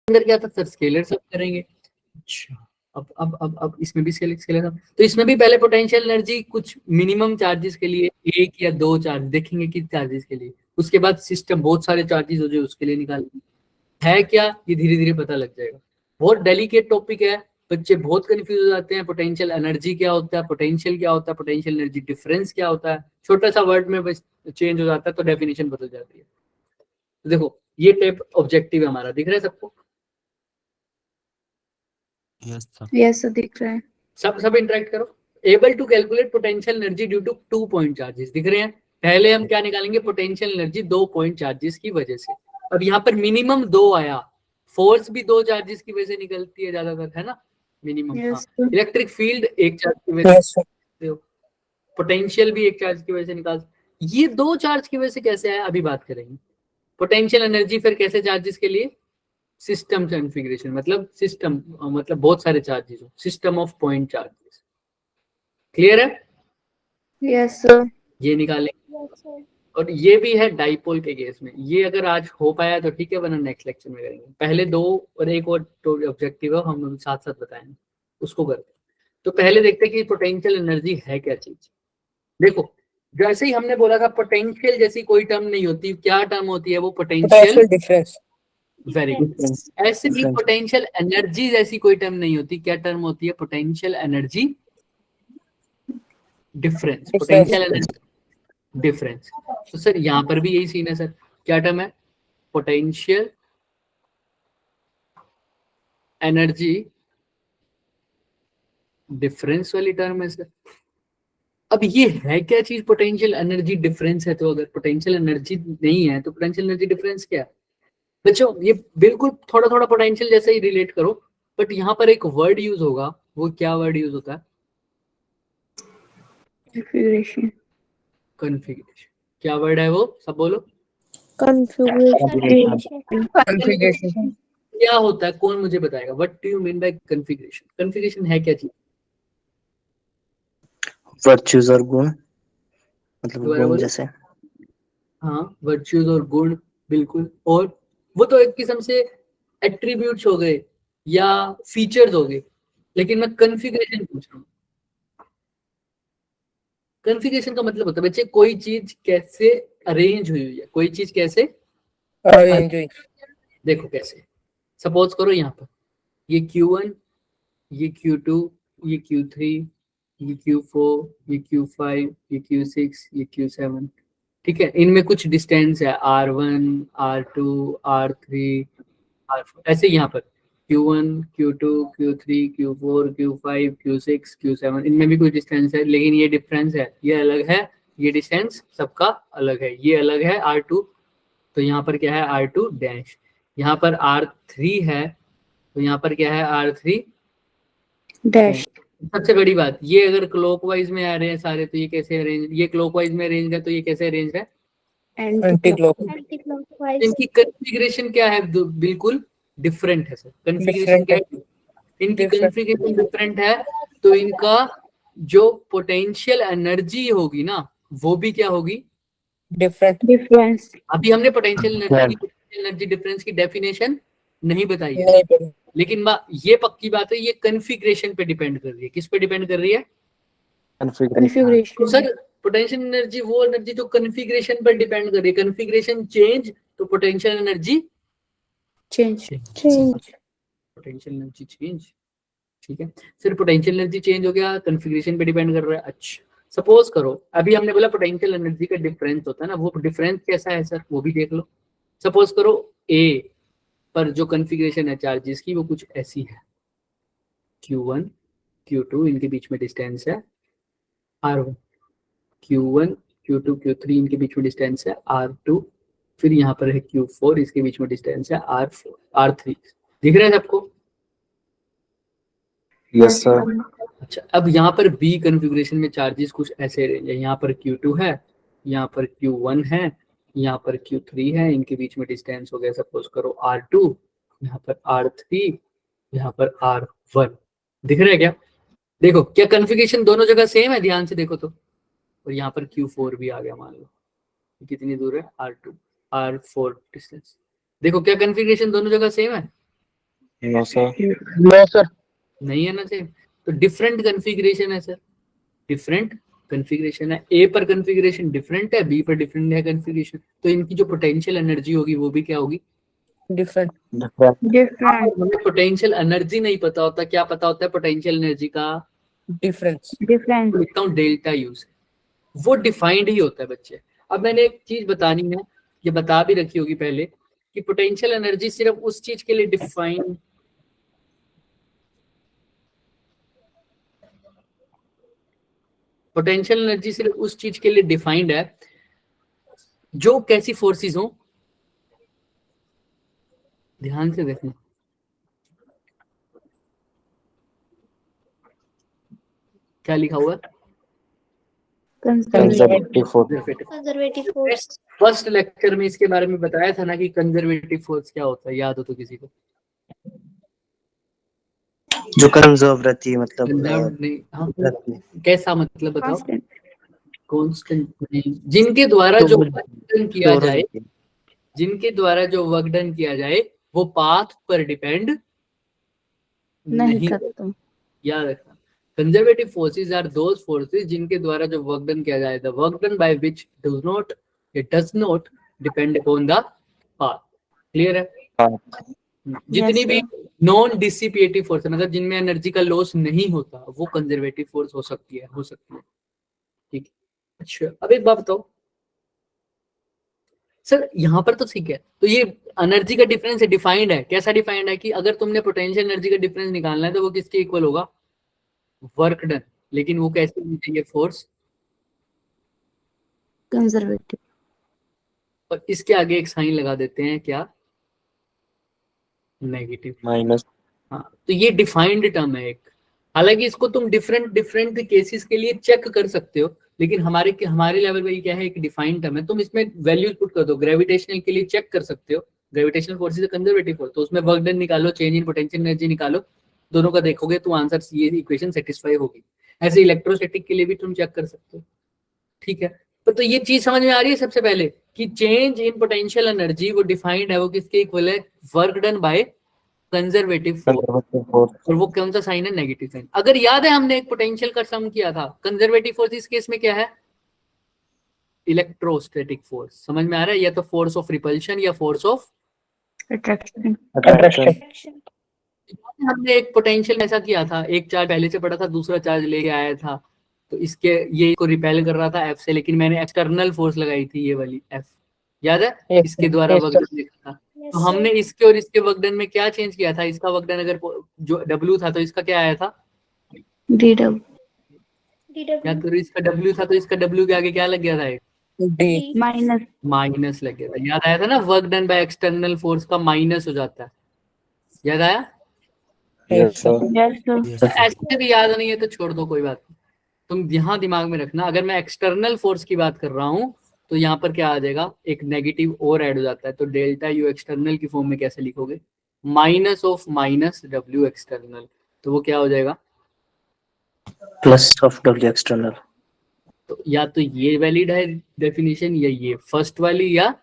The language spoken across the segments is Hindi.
अंदर क्या था सर, स्केलर सब करेंगे। अच्छा, अब इसमें भी स्केलर सब, तो इसमें भी पहले पोटेंशियल एनर्जी कुछ मिनिमम चार्जेस के लिए एक या दो चार्ज देखेंगे किस चार्जेस के लिए, उसके बाद सिस्टम बहुत सारे चार्जेस हो जाए उसके लिए निकालेंगे। है क्या, ये धीरे धीरे पता लग जाएगा। बहुत डेलिकेट टॉपिक है, बच्चे बहुत कंफ्यूज हो जाते हैं। पोटेंशियल एनर्जी क्या होता है, पोटेंशियल क्या होता है, पोटेंशियल एनर्जी डिफरेंस क्या होता है, छोटा सा वर्ड में बस चेंज हो जाता है तो डेफिनेशन बदल जाती है। तो देखो ये टाइप ऑब्जेक्टिव है हमारा, दिख रहा है सबको? यस सर दिख रहा है। सब इंटरेक्ट करो। Able to calculate potential energy due to 2 point charges, दिख रहे हैं? पहले हम क्या निकालेंगे, पोटेंशियल एनर्जी 2 पॉइंट चार्जेस की वजह से। अब यहाँ पर मिनिमम 2 आया, फोर्स भी 2 चार्जेस की वजह से निकलती है ज्यादातर, है ना मिनिमम। हाँ, इलेक्ट्रिक फील्ड एक चार्ज की वजह से, पोटेंशियल भी एक चार्ज की वजह से निकाल। ये 2 चार्ज की वजह से कैसे आया अभी बात करेंगे। पोटेंशियल एनर्जी फिर कैसे चार्जेस के लिए, सिस्टम कॉन्फ़िगरेशन, मतलब सिस्टम मतलब बहुत सारे चार्जेस हो, system of point charges. Clear है? Yes sir. ये निकालेंगे। और ये भी है डाइपोल के केस में, ये अगर आज हो पाया तो ठीक है, वरना नेक्स्ट लेक्चर में करेंगे। पहले 2 और एक और ऑब्जेक्टिव है हम साथ साथ बताएंगे, उसको करते हैं। तो पहले देखते हैं कि पोटेंशियल एनर्जी है क्या चीज। देखो जैसे ही हमने बोला था पोटेंशियल जैसी कोई टर्म नहीं होती, क्या टर्म होती है वो, पोटेंशियल डिफरेंस। Very good. ऐसे ही पोटेंशियल एनर्जी जैसी कोई टर्म नहीं होती, क्या टर्म होती है, potential energy difference, potential energy difference. तो सर यहाँ पर भी यही सीन है सर, क्या टर्म है, पोटेंशियल एनर्जी डिफरेंस वाली टर्म है सर। अब ये है क्या चीज, पोटेंशियल एनर्जी डिफरेंस है, तो अगर पोटेंशियल एनर्जी नहीं है तो पोटेंशियल एनर्जी डिफरेंस क्या है बच्चों? ये बिल्कुल थोड़ा थोड़ा पोटेंशियल जैसे ही रिलेट करो, बट यहाँ पर एक वर्ड यूज होगा, वो क्या वर्ड यूज होता है, कॉन्फ़िगरेशन। कॉन्फ़िगरेशन। क्या वर्ड है वो, सब बोलो। कॉन्फ़िगरेशन। क्या होता है, कौन मुझे बताएगा, what do you mean by configuration? Configuration है क्या चीज? वर्च्यूज और गुण, मतलब दोबारा गुण बोलो। जैसे। हाँ, वर्च्यूज और गुण, बिल्कुल। और वो तो एक किस्म से एट्रीब्यूट्स हो गए या फीचर्स हो गए, लेकिन मैं कॉन्फ़िगरेशन पूछ रहा हूँ। कॉन्फ़िगरेशन का मतलब होता है बच्चे कोई चीज कैसे अरेंज हुई है, कोई चीज कैसे अरेंज हुई। देखो कैसे, सपोज करो यहाँ पर ये Q1, ये Q2, ये Q3, ये Q4, ये Q5, ये Q6, ये Q7, ठीक है। इनमें कुछ डिस्टेंस है R1, R2, R3, R4, ऐसे यहाँ पर Q1, Q2, Q3, Q4, Q5, Q6, Q7, इनमें भी कुछ डिस्टेंस है, लेकिन ये डिफरेंस है, ये अलग है, ये डिस्टेंस सबका अलग है, ये अलग है R2, तो यहाँ पर क्या है R2 डैश, यहाँ पर R3 है, तो यहाँ पर क्या है R3 डैश। सबसे बड़ी बात, ये अगर क्लॉकवाइज में आ रहे हैं सारे तो ये कैसे अरेंज, ये क्लॉकवाइज में अरेंज है तो ये कैसे अरेंज है, एंटी क्लॉकवाइज। इनकी कॉन्फ़िगरेशन क्या है, बिल्कुल डिफरेंट है सर। कॉन्फ़िगरेशन क्या है, इनकी कॉन्फ़िगरेशन डिफरेंट है, तो इनका जो पोटेंशियल एनर्जी होगी ना वो भी क्या होगी, डिफरेंस। अभी हमने पोटेंशियल एनर्जी डिफरेंस की डेफिनेशन नहीं बताई है, लेकिन ये पक्की बात है, ये कॉन्फ़िगरेशन पे डिपेंड कर रही है। किस पे डिपेंड कर रही है, कॉन्फ़िगरेशन। तो सर पोटेंशियल एनर्जी वो एनर्जी जो कॉन्फ़िगरेशन पर डिपेंड कर रही है, कॉन्फ़िगरेशन चेंज तो potential energy change. Potential energy change, ठीक है। सिर्फ पोटेंशियल एनर्जी चेंज हो गया, कॉन्फ़िगरेशन पे डिपेंड कर रहा है। अच्छा सपोज करो अभी हमने बोला पोटेंशियल एनर्जी का डिफरेंस होता है ना, वो डिफरेंस कैसा है सर वो भी देख लो। सपोज करो ए पर जो कॉन्फ़िगरेशन है चार्जेस की वो कुछ ऐसी है, Q1, Q2 इनके बीच में डिस्टेंस है R1, Q1, Q2, Q3 इनके बीच में डिस्टेंस है R2, फिर यहाँ पर है Q4 इसके बीच में डिस्टेंस है R4, R3, दिख रहा है सबको? Yes sir. अच्छा अब यहाँ पर बी कॉन्फ़िगरेशन में चार्जेस कुछ ऐसे रेंज है, यहाँ पर Q2 है, यहाँ पर Q1 है, यहाँ पर Q3 है, इनके बीच में डिस्टेंस हो गया सपोज करो R2, यहाँ पर R3, यहाँ पर R1, दिख रहा है क्या? देखो क्या कॉन्फ़िगरेशन दोनों जगह सेम है, ध्यान से देखो तो। और यहाँ पर Q4 भी आ गया, मान लो कितनी दूर है R2, R4 डिस्टेंस, देखो क्या कॉन्फ़िगरेशन दोनों जगह सेम है। No sir. No sir. नहीं है ना चाहिए, तो डिफरेंट कॉन्फ़िगरेशन है सर, डिफरेंट कॉन्फ़िगरेशन है। ए पर कॉन्फ़िगरेशन डिफरेंट है, बी पर डिफरेंट है कॉन्फ़िगरेशन, तो इनकी जो पोटेंशियल एनर्जी होगी वो भी क्या होगी, Different. डिफरेंट। Different. हमें पोटेंशियल एनर्जी नहीं पता होता, क्या पता होता है पोटेंशियल एनर्जी का, Difference. Difference. लिखता हूँ डेल्टा यू से, वो डिफाइंड ही होता है बच्चे। अब मैंने एक चीज बतानी है, ये बता भी रखी होगी पहले, कि पोटेंशियल एनर्जी सिर्फ उस चीज के लिए डिफाइन, पोटेंशियल एनर्जी सिर्फ उस चीज के लिए डिफाइंड है जो कैसी फोर्सेस हो, ध्यान से देखना, क्या लिखा हुआ है, conservative force. Conservative force. First lecture में इसके बारे में बताया था ना कि कंजर्वेटिव फोर्स क्या होता है, याद हो तो किसी को, जो कंजर्व रहती है, मतलब कंजर्व नहीं, हाँ, रहती है। कैसा मतलब बताओ, Constant. कांस्टेंट नहीं, जिनके द्वारा तो जो वो वर्क डन किया स्टोर हो जाए, जाती है। जिनके द्वारा जो वर्क डन किया जाए वो पाथ पर डिपेंड नहीं नहीं करता। करता। याद रखना, conservative forces are those forces जिनके द्वारा जो वर्क डन किया जाए, the work done by which does not depend upon the path. Clear है? हाँ। जितनी Yes, भी sir. नॉन डिसिपेटिव फोर्स है, मतलब जिनमें एनर्जी का लॉस नहीं होता, वो कंजर्वेटिव फोर्स हो सकती है, ठीक है। अच्छा, अब एक बात बताओ सर, यहाँ पर तो ठीक है, तो ये एनर्जी का डिफरेंस है, डिफाइंड है, कैसा डिफाइंड है कि अगर तुमने पोटेंशियल एनर्जी का डिफरेंस निकालना है तो वो किसके इक्वल होगा, वर्क डन, लेकिन वो कैसे होनी चाहिए, फोर्स, Conservative. और इसके आगे एक साइन लगा देते हैं, क्या, नेगेटिव। माइनस। हाँ, तो ये डिफाइंड टर्म है एक, हालांकि इसको तुम डिफरेंट डिफरेंट केसेस के लिए चेक कर सकते हो, लेकिन हमारे लेवल पे ये क्या है, एक डिफाइंड टर्म है, तुम इसमें वैल्यूज पुट कर दो, ग्रेविटेशनल के लिए चेक कर सकते हो, ग्रेविटेशनल फोर्सेस कंजर्वेटिव फोर्स, तो उसमें वर्क डन निकालो, चेंज इन पोटेंशियल एनर्जी निकालो, दोनों का देखोगे तो आंसर ये इक्वेशन सेटिस्फाई होगी। ऐसे इलेक्ट्रोस्टैटिक के लिए भी तुम चेक कर सकते हो, ठीक है। तो ये चीज समझ में आ रही है सबसे पहले कि चेंज इन पोटेंशियल एनर्जी वो डिफाइंड है, वो किसके इक्वल है, work done by conservative force, conservative force. और वो कौन सा साइन है, नेगेटिव साइन। अगर याद है हमने एक पोटेंशियल का सम किया था, कंजर्वेटिव फोर्स इस केस में क्या है, इलेक्ट्रोस्टैटिक फोर्स, समझ में आ रहा है, या तो फोर्स ऑफ रिपल्शन या फोर्स ऑफ, Attraction. अट्रैक्शन। हमने एक पोटेंशियल ऐसा किया था, एक चार्ज पहले से पड़ा था, दूसरा चार्ज लेके आया था, तो इसके ये को रिपेल कर रहा था एफ से, लेकिन मैंने एक्सटर्नल फोर्स लगाई थी, ये वाली एफ, याद है, Yes, इसके द्वारा yes, वर्क डन देखा था। तो हमने इसके और इसके वर्क डन में क्या चेंज किया था, इसका वर्क डन अगर जो डब्ल्यू था तो इसका क्या आया था, DW. या तो इसका डब्ल्यू था तो इसका डब्ल्यू के आगे क्या लग गया था, एक D. Minus. माइनस लग गया था, याद आया था ना, work done by external force का माइनस हो जाता है, याद आया। Yes sir. Yes, sir. ऐसे भी याद नहीं है तो छोड़ दो, कोई बात नहीं, तुम यहाँ दिमाग में रखना, अगर मैं एक्सटर्नल फोर्स की बात कर रहा हूँ तो यहाँ पर क्या आ जाएगा, एक नेगेटिव और ऐड हो जाता है, तो डेल्टा यू एक्सटर्नल की फॉर्म में कैसे लिखोगे, minus of minus W external, तो वो क्या हो जाएगा, प्लस ऑफ डब्ल्यू एक्सटर्नल। तो या तो ये वैलिड है डेफिनेशन, या ये फर्स्ट वाली या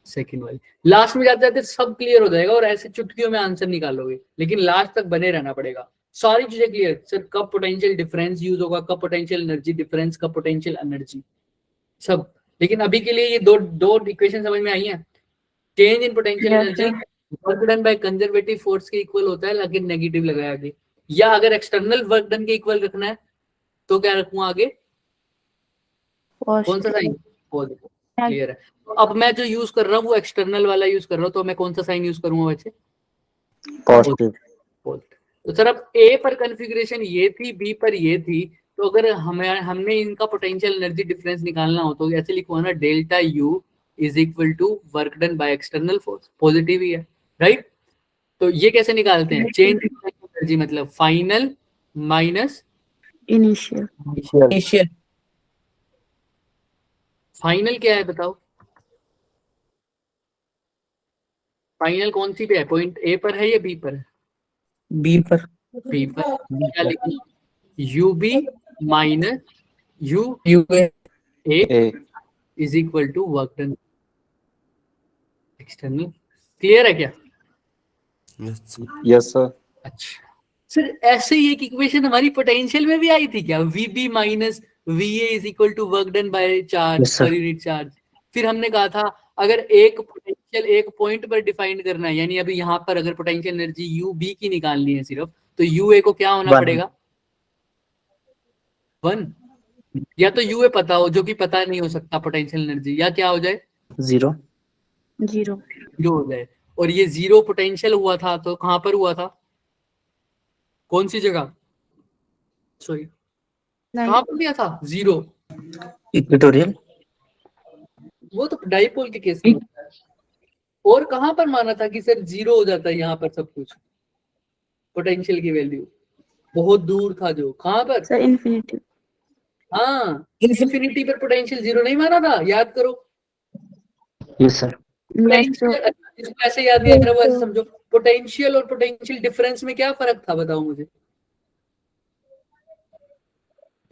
सेकंड वाली। लास्ट में जाते जाते सब क्लियर हो जाएगा और ऐसे चुटकियों में आंसर निकालोगे, लेकिन लास्ट तक बने रहना पड़ेगा, सारी चीजें क्लियर, सर कब पोटेंशियल डिफरेंस यूज होगा, कब पोटेंशियल एनर्जी डिफरेंस, कब पोटेंशियल एनर्जी, सब। लेकिन अभी के लिए ये दो दो इक्वेशन समझ में आई हैं, change in potential Yes, energy sir. Work done by conservative force के इक्वल होता है, लेकिन नेगेटिव लगाया आगे, या अगर एक्सटर्नल वर्क डन के इक्वल रखना है तो क्या रखूं आगे, कौन सा Positive. साइन, पॉजिटिव, क्लियर है। तो अब मैं जो यूज कर रहा हूँ वो एक्सटर्नल वाला यूज कर रहा हूँ, तो मैं कौन सा साइन यूज करूंगा बच्चे, पॉजिटिव। पॉजिटिव। तो सर अब ए पर कॉन्फ़िगरेशन ये थी, बी पर ये थी, तो अगर हमने इनका पोटेंशियल एनर्जी डिफरेंस निकालना हो तो ऐसे लिखो ना, delta U is equal to work done by external force, positive ही है, राइट। तो ये कैसे निकालते हैं, चेंज इन एनर्जी मतलब final minus Initial. Initial. Final क्या है बताओ, फाइनल कौन सी पे है, पॉइंट ए पर है या बी पर है, B पर. बी पर, क्या लिखूं, U B minus U UA. A A. Is equal to work done external, clear है क्या, Yes, sir. अच्छा सर, ऐसे ही एक इक्वेशन हमारी पोटेंशियल में भी आई थी क्या? VB minus VA is equal to work done by charge Yes, sir. पर यूनिट चार्ज। फिर हमने कहा था अगर एक पोटेंशियल एक पॉइंट पर डिफाइन करना है, यानी अभी यहाँ पर अगर पोटेंशियल एनर्जी UB की निकालनी है सिर्फ, तो UA को क्या होना One. पड़ेगा? 1। या तो UA पता हो, जो कि पता नहीं हो सकता पोटेंशियल एनर्जी, या क्या हो जाए? 0. 0. 0 हो जाए। और ये 0 पोटेंशियल हुआ था तो कहां पर हुआ था? कौन सी जगह? सॉरी, कहां पर दिया था 0? Equatorial. वो तो डाइपोल के केस में होता है। और कहां पर माना था कि सर 0 हो जाता है यहाँ पर सब कुछ, पोटेंशियल की वैल्यू? बहुत दूर था जो, कहां पर? Sir infinity. हाँ, इन्फिनिटी पर पोटेंशियल 0 नहीं माना था, याद करो। Yes, sir. Yes, इसको ऐसे याद नहीं करो, ऐसे समझो, पोटेंशियल और पोटेंशियल डिफरेंस में क्या फर्क था, बताओ मुझे।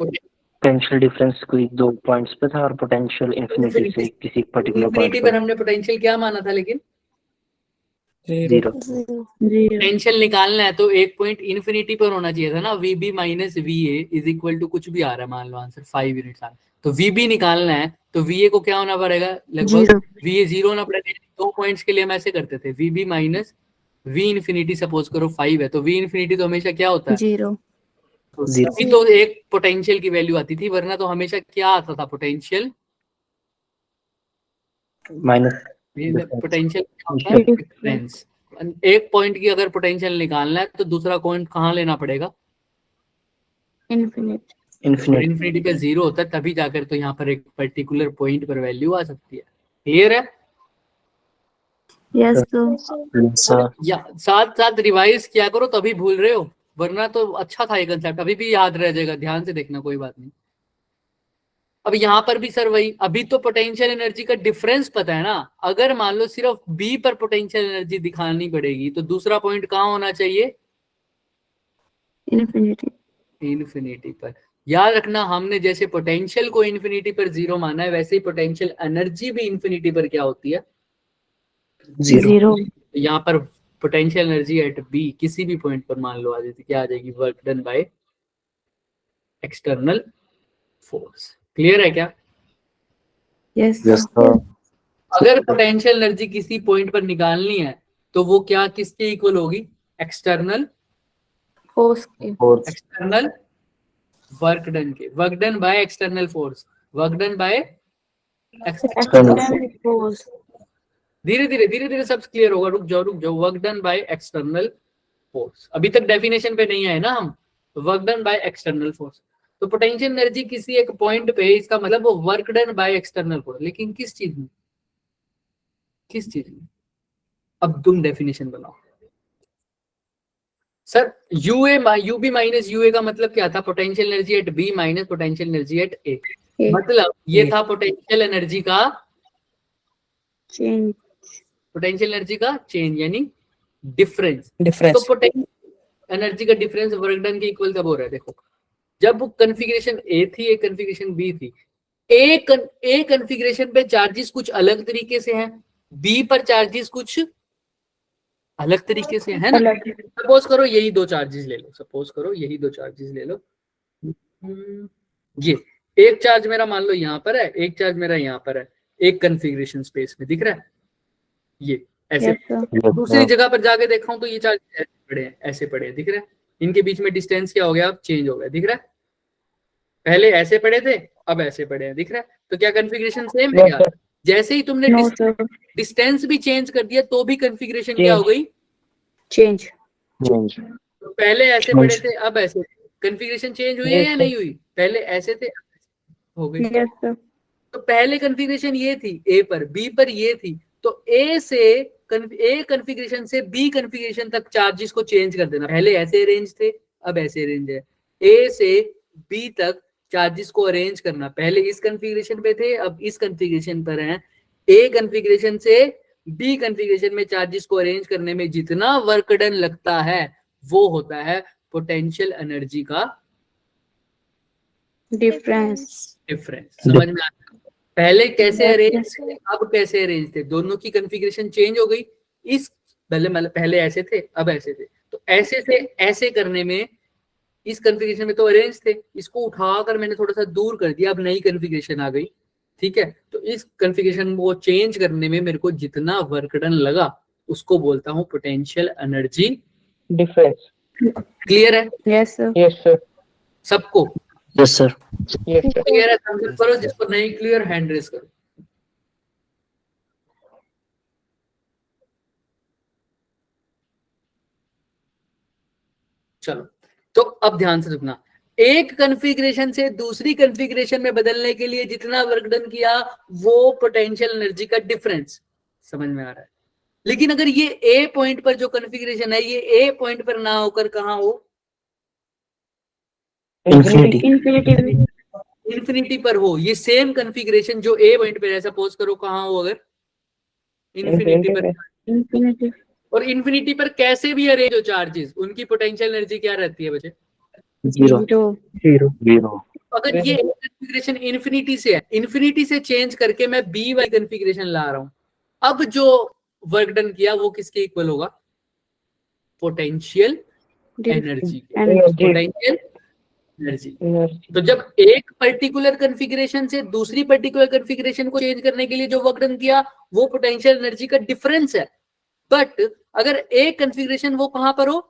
Potential difference कोई 2 पॉइंट्स पे था और potential infinity से किसी पर्टिकुलर पॉइंट इन्फिनिटी पर हमने पोटेंशियल क्या माना था, लेकिन 0. 0. पोटेंशियल निकालना है तो एक पॉइंट इन्फिनिटी पर होना चाहिए था ना। VB minus VA is equal to कुछ भी आ रहा है, मान लो आंसर 5 यूनिट्स आ रहा है, तो VB निकालना है तो VA को क्या होना पड़ेगा? लगभग 0. VA 0 होना पड़ेगा। 2 पॉइंट्स के लिए हम ऐसे करते थे, VB minus V infinity suppose करो 5 है, तो V इन्फिनिटी तो हमेशा क्या होता है? 0. Zero. अभी तो एक पोटेंशियल की वैल्यू आती थी, वरना तो हमेशा क्या आता था? Potential Minus. Potential difference. एक पॉइंट की अगर पोटेंशियल निकालना है तो दूसरा पॉइंट कहाँ लेना पड़ेगा? Infinite. Infinity. इन्फिनिटी पे 0 होता है तभी जाकर तो यहाँ पर एक पर्टिकुलर पॉइंट पर वैल्यू आ सकती है। क्लियर है? Yes, sir. Yes, sir. या साथ साथ रिवाइज किया करो, तभी भूल रहे हो, वरना तो अच्छा था ये कंसेप्ट, अभी भी याद रह जाएगा, ध्यान से देखना, कोई बात नहीं। अब यहाँ पर भी सर वही, अभी तो पोटेंशियल एनर्जी का डिफरेंस पता है ना। अगर मान लो सिर्फ बी पर पोटेंशियल एनर्जी दिखानी पड़ेगी तो दूसरा पॉइंट कहाँ होना चाहिए? Infinity. इन्फिनिटी पर। याद रखना, हमने जैसे पोटेंशियल को इन्फिनिटी पर 0 माना है, वैसे ही पोटेंशियल एनर्जी भी इन्फिनिटी पर क्या होती है? 0. 0. तो यहाँ पर पोटेंशियल एनर्जी एट बी किसी भी पॉइंट पर मान लो आ जाती, क्या आ जाएगी? Work done by external force. Clear है क्या? Yes, Yes, sir. sir. अगर पोटेंशियल एनर्जी किसी पॉइंट पर निकालनी है तो वो क्या किसके इक्वल होगी? External Force. Force. External work done के, work done by external force, work done by External. Force. धीरे धीरे सब क्लियर होगा। रुक जाओ, work done by external force. अभी तक डेफिनेशन पे नहीं आए ना हम, work done by external force. तो पोटेंशियल एनर्जी किसी एक पॉइंट पे, इसका मतलब वो work done by external force, लेकिन किस चीज में? किस चीज में? अब तुम डेफिनेशन बनाओ सर। यूबी माइनस यूए का मतलब क्या था? Potential energy at B minus potential energy at A. A. मतलब ये था पोटेंशियल एनर्जी का Change. पोटेंशियल एनर्जी का चेंज, यानी डिफरेंस। तो डिफरेंस। पोटेंशियल एनर्जी का डिफरेंस वर्क डन के इक्वल कब हो रहा है? देखो, जब वो कन्फिग्रेशन ए थी, एक कन्फिग्रेशन बी थी। ए कन्फिग्रेशन पे चार्जेस कुछ अलग तरीके से हैं, बी पर चार्जेस कुछ अलग तरीके से है ना। अलग. सपोज करो यही दो चार्जेस ले लो, सपोज करो यही दो चार्जेस ले लो। ये एक चार्ज मेरा मान लो यहाँ पर है, एक चार्ज मेरा यहाँ पर है, एक कन्फिग्रेशन स्पेस में दिख रहा है, ये ऐसे। Yes, sir. दूसरी जगह पर जाके देख रहा हूँ तो ये चार्ज ऐसे पड़े हैं, ऐसे पड़े हैं, दिख रहा है। इनके बीच में डिस्टेंस क्या हो गया? अब चेंज हो गया, दिख रहा है। पहले ऐसे पड़े थे, अब ऐसे पड़े हैं, दिख रहा है। तो क्या कन्फिग्रेशन सेम है क्या? जैसे ही तुमने No, sir. डिस्टेंस भी चेंज कर दिया तो भी कन्फिग्रेशन क्या हो गई? Change. Change. तो पहले ऐसे पड़े थे, अब ऐसे, कन्फिग्रेशन चेंज हुई है या नहीं हुई? पहले ऐसे थे, हो गई। Yes, sir. तो पहले कन्फिग्रेशन ये थी ए पर, बी पर ये थी, तो ए कन्फिग्रेशन से बी कन्फिग्रेशन तक चार्जेस को चेंज कर देना। पहले ऐसे अरेंज थे, अब ऐसे अरेंज है। ए से बी तक चार्जेस को अरेंज करना, पहले इस कन्फिग्रेशन पे थे, अब इस कन्फिग्रेशन पर हैं। ए कन्फिग्रेशन से बी कन्फिग्रेशन में चार्जेस को अरेंज करने में जितना वर्क डन लगता है वो होता है पोटेंशियल एनर्जी का Difference. डिफरेंस। समझ में आता है? पहले कैसे Yes, अरेंज yes. थे, अब कैसे अरेंज थे, दोनों की कन्फिग्रेशन चेंज हो गई। इस पहले ऐसे थे, अब ऐसे थे, तो ऐसे से ऐसे करने में इस कॉन्फ़िगरेशन में तो अरेंज थे, इसको उठाकर मैंने थोड़ा सा दूर कर दिया, अब नई कॉन्फ़िगरेशन आ गई, ठीक है। तो इस कॉन्फ़िगरेशन को चेंज करने में मेरे को जितना वर्क डन लगा उसको बोलता हूँ पोटेंशियल एनर्जी डिफरेंस। क्लियर है Yes, sir. Yes sir. सबको? Yes sir. Yes sir. Clear है? समझ करो, जिसको नहीं क्लियर हैंड रेस करो। चलो, तो अब ध्यान से सुनना, एक कॉन्फ़िगरेशन से दूसरी कॉन्फ़िगरेशन में बदलने के लिए जितना वर्क डन किया वो पोटेंशियल एनर्जी का डिफरेंस। समझ में आ रहा है? लेकिन अगर ये ए पॉइंट पर जो कॉन्फ़िगरेशन है ये ए पॉइंट पर ना होकर कहां हो, इंफिनिटी। Infinity. इंफिनिटी पर हो, ये सेम कॉन्फ़िगरेशन जो ए पॉइंट पर है, सपोज करो कहां हो, अगर इंफिनिटी पर, Infinity. और इंफिनिटी पर कैसे भी अरेंज हो चार्जेस, उनकी पोटेंशियल एनर्जी क्या रहती है बच्चे? जीरो। Zero. जीरो। जीरो। अगर ये कॉन्फ़िगरेशन इंफिनिटी से है, इंफिनिटी से चेंज करके मैं बी वाली कॉन्फ़िगरेशन ला रहा हूं, अब जो वर्क डन किया वो किसके इक्वल होगा? Potential energy. Energy. Potential energy. तो जब एक पर्टिकुलर कॉन्फ़िगरेशन से दूसरी पर्टिकुलर कॉन्फ़िगरेशन को चेंज करने के लिए जो वर्क डन किया वो पोटेंशियल एनर्जी का डिफरेंस है, बट अगर एक कॉन्फ़िगरेशन वो कहां पर हो,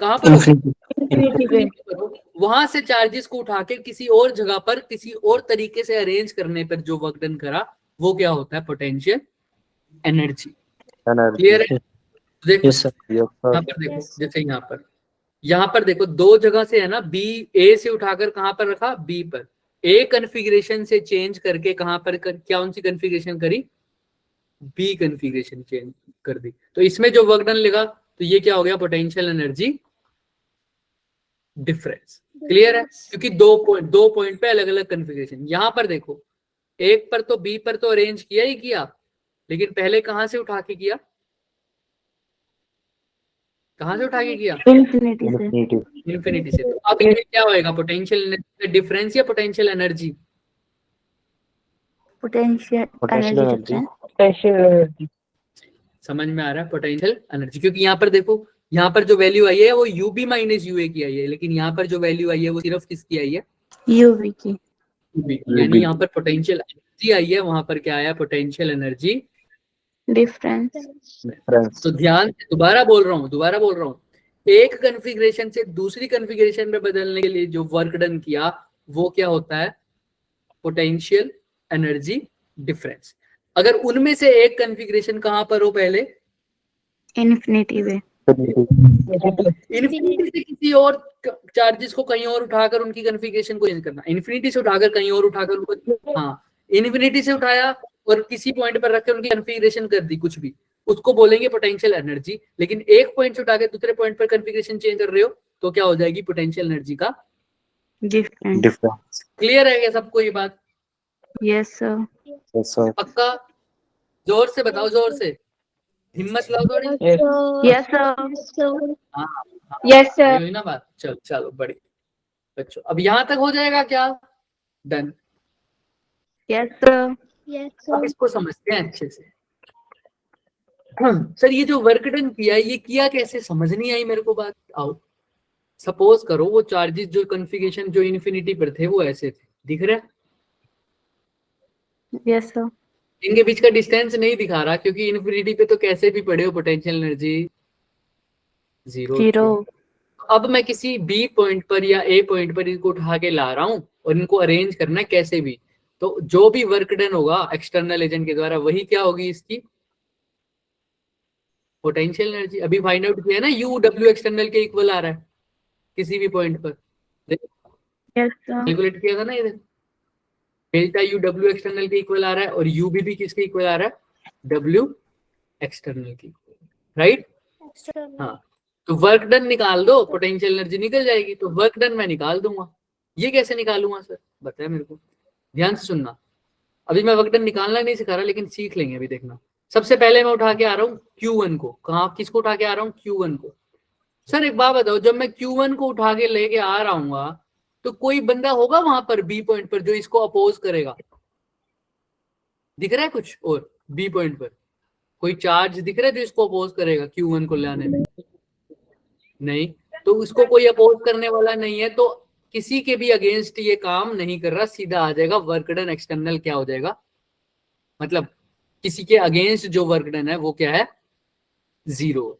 कहां पर हो? Infinity पे. वहां से चार्जेस को उठा के किसी और जगह पर किसी और तरीके से अरेंज करने पर जो वर्क डन करा वो क्या होता है? Potential energy. क्लियर है? देखो यस सर। यहाँ पर देखो, जैसे यहाँ पर देखो, दो जगह से है ना, बी ए से उठाकर कहां पर रखा? बी पर। ए कॉन्फ़िगरेशन से चेंज करके कहां पर क्या उनसी कॉन्फ़िगरेशन करी? बी कॉन्फ़िगरेशन चेंज कर दी। तो इसमें जो वर्क डन लगा तो ये क्या हो गया? Potential energy difference. क्लियर है? क्योंकि दो पॉइंट पे अलग अलग कॉन्फ़िगरेशन। यहां पर देखो, एक पर तो बी पर तो अरेंज किया ही किया, लेकिन पहले कहां से उठा के किया? कहां से उठा के किया? Infinity से. इंफिनिटी। इंफिनिटी से। तो अब ये क्या होएगा? पोटेंशियल एनर्जी डिफरेंस या potential energy? Potential potential energy energy. difference. Potential energy. समझ में आ रहा है? Potential energy. क्योंकि यहाँ पर देखो, यहाँ पर जो वैल्यू आई है वो यूबी माइनस यूए की आई है, लेकिन यहाँ पर जो वैल्यू आई है वो सिर्फ किसकी आई है? UV की. यूबी की। यानी यहाँ पर पोटेंशियल एनर्जी आई है, वहां पर क्या आया? Potential energy Difference. तो ध्यान से दोबारा बोल रहा हूँ, एक कॉन्फ़िगरेशन से दूसरी कॉन्फ़िगरेशन में बदलने के लिए जो वर्क डन किया वो क्या होता है? Potential energy difference. अगर उनमें से एक कॉन्फ़िगरेशन कहां पर हो? पहले Infinity पे. इन्फिनिटी से किसी और चार्जेस को कहीं और उठाकर उनकी कॉन्फ़िगरेशन को चेंज करना। इन्फिनिटी से उठाकर कहीं और उठाकर उनको, हाँ, इन्फिनिटी से उठाया और किसी पॉइंट पर रखकर उनकी कॉन्फ़िगरेशन कर दी कुछ भी, उसको बोलेंगे पोटेंशियल एनर्जी। लेकिन एक पॉइंट से उठाकर दूसरे पॉइंट पर कॉन्फ़िगरेशन चेंज कर रहे हो तो क्या हो जाएगी? पोटेंशियल एनर्जी का Difference. डिफरेंस। क्लियर है क्या सबको ये बात? Yes, sir. Yes sir. पक्का? जोर से बताओ, जोर से, हिम्मत लाओ थोड़ी। Yes, sir. हाँ, Yes, sir. ये हुई ना बात? चलो चलो, बड़ी बच्चों, अब यहाँ तक हो जाएगा क्या? डन। Yes, sir. अब इसको समझते हैं अच्छे से। सर ये जो वर्क डन किया ये किया कैसे? समझ नहीं आई मेरे को बात। आओ, सपोज करो वो चार्जेस जो कॉन्फ़िगरेशन जो इन्फिनिटी पर थे वो ऐसे थे, दिख रहा है? Yes, sir. इनके बीच का डिस्टेंस नहीं दिखा रहा क्योंकि इन्फिनिटी पे तो कैसे भी पड़े हो पोटेंशियल एनर्जी जीरो। Zero. अब मैं किसी बी पॉइंट पर या ए पॉइंट पर इनको उठा के ला रहा हूँ और इनको अरेंज करना है कैसे भी, तो जो भी वर्क डन होगा एक्सटर्नल एजेंट के द्वारा वही क्या होगी? इसकी पोटेंशियल एनर्जी। अभी फाइंड आउट किया है ना, यू डब्ल्यू एक्सटर्नल के इक्वल आ रहा है किसी भी पॉइंट पर, Yes, sir. कैलकुलेट किया था ना इधर, डेल्टा यू डब्ल्यू एक्सटर्नल के इक्वल आ रहा है और यू भी किसके इक्वल आ रहा है? डब्ल्यू एक्सटर्नल के इक्वल, राइट? हाँ, तो वर्क डन निकाल दो, पोटेंशियल एनर्जी निकल जाएगी। तो वर्क डन मैं निकाल दूंगा। ये कैसे निकालूंगा सर? बताया मेरे को, ध्यान से सुनना। अभी मैं वर्क डन निकालना नहीं सिखा रहा, लेकिन सीख लेंगे अभी, देखना। सबसे पहले मैं उठा के आ रहा हूँ Q1 को। कहाँ, किसको उठा के आ रहा हूँ? Q1 को। सर एक बात बताओ, जब मैं Q1 को उठा के लेके आ रहा हूँ तो कोई बंदा होगा वहां पर बी पॉइंट पर जो इसको अपोज करेगा? दिख रहा है कुछ? और बी पॉइंट पर कोई चार्ज दिख रहा है जो इसको अपोज करेगा Q1 को लाने में? नहीं, तो इसको कोई अपोज करने वाला नहीं है, तो किसी के भी अगेंस्ट ये काम नहीं कर रहा, सीधा आ जाएगा वर्क डन एक्सटर्नल क्या हो जाएगा, मतलब किसी के अगेंस्ट जो वर्क डन है वो क्या है, 0।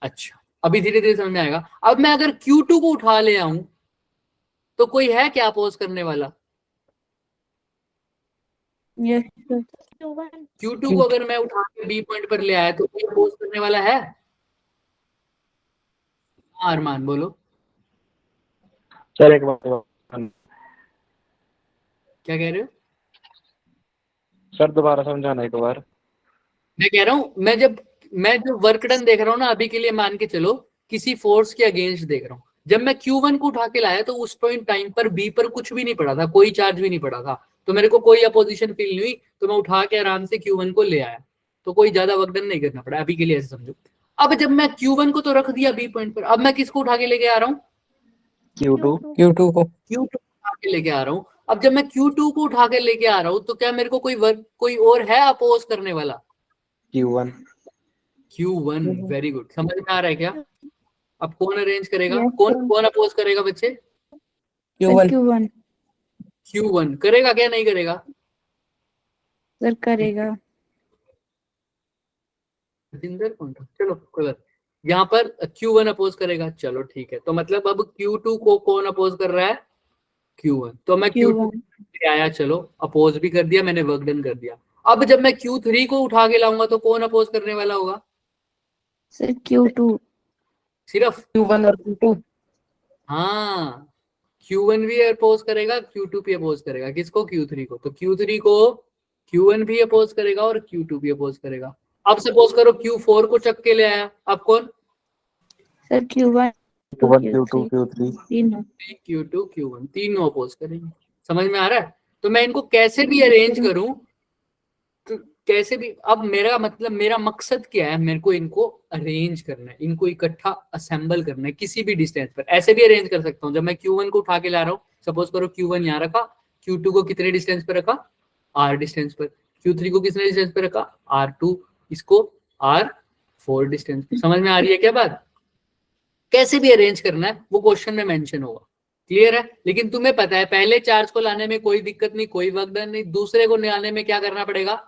अच्छा, अभी धीरे धीरे समझ में आएगा। अब मैं अगर Q2 को उठा ले आऊं तो कोई है क्या अपोज करने वाला? Yes, sir. Q2 को अगर मैं उठा के बी पॉइंट पर ले आया तो कोई अपोज करने वाला है? हाँ अरमान बोलो, सर एक बार क्या कह रहे हो? सर दोबारा समझाना एक बार। मैं कह रहा हूं मैं जो वर्क डन देख रहा हूँ ना, अभी के लिए मान के चलो किसी फोर्स के अगेंस्ट देख रहा हूँ। जब मैं Q1 को उठा के लाया तो उस पॉइंट टाइम पर बी पर कुछ भी नहीं पड़ा था, कोई चार्ज भी नहीं पड़ा था, तो मेरे को कोई अपोजिशन फील नहीं हुई, तो मैं उठा के आराम से Q1 को ले आया, तो कोई ज्यादा वर्क डन नहीं करना पड़ा, अभी के लिए ऐसे समझो। अब जब मैं Q1 को तो रख दिया बी पॉइंट पर, अब मैं किसको उठा के लेके आ रहा हूँ? Q2 Q2 को Q2 उठा के लेके आ रहा हूँ। अब जब मैं Q2 को उठा के लेके आ रहा हूँ तो क्या मेरे को कोई और है अपोज करने वाला? Q1 Q1, वेरी गुड, समझ में आ रहा है क्या? अब कौन अरेंज करेगा? Yes, कौन sir. कौन अपोज करेगा बच्चे? Q1 Q1 Q1 करेगा क्या नहीं करेगा? सर करेगा। जिंदर कौन था? चलो कोई बात, यहाँ पर Q1 अपोज करेगा, चलो ठीक है। तो मतलब अब Q2 को कौन अपोज कर रहा है? Q1। तो मैं Q2 Q1 ले आया, चलो अपोज भी कर दिया मैंने, वर्क डन कर दिया। अब जब मैं Q3 को उठा के लाऊंगा तो कौन अपोज करने वाला होगा? सर Q2 सिर्फ Q1 और Q2 हाँ, Q1 भी अपोज करेगा, Q2 भी अपोज करेगा, किसको? Q3 को। तो Q3 को Q1 भी अपोज करेगा और Q2 भी अपोज करेगा। अब सपोज करो Q4 को चक के ले आया, अब कौन? सर Q1 Q2 Q3 तीनों। Q2 Q1 तीनों अपोज करेंगे। समझ में आ रहा है? तो मैं इनको कैसे भी अरेंज करूं, तो कैसे भी, अब मेरा मतलब मेरा मकसद क्या है, मेरे को इनको अरेंज करना है, इनको इकट्ठा असेंबल करना है किसी भी डिस्टेंस पर। ऐसे भी अरेंज कर सकता हूँ, जब मैं Q1 को उठा के ला रहा हूँ, सपोज करो Q1 यहाँ रखा, Q2 को कितने डिस्टेंस पर रखा? R डिस्टेंस पर, Q3 को कितने डिस्टेंस पर रखा? R2, इसको R4 डिस्टेंस पर। समझ में आ रही है क्या बात? कैसे भी अरेंज करना है वो क्वेश्चन में मेंशन होगा, क्लियर है? लेकिन तुम्हें पता है पहले चार्ज को लाने में कोई दिक्कत नहीं, कोई वर्क डन नहीं, दूसरे को लाने में क्या करना पड़ेगा?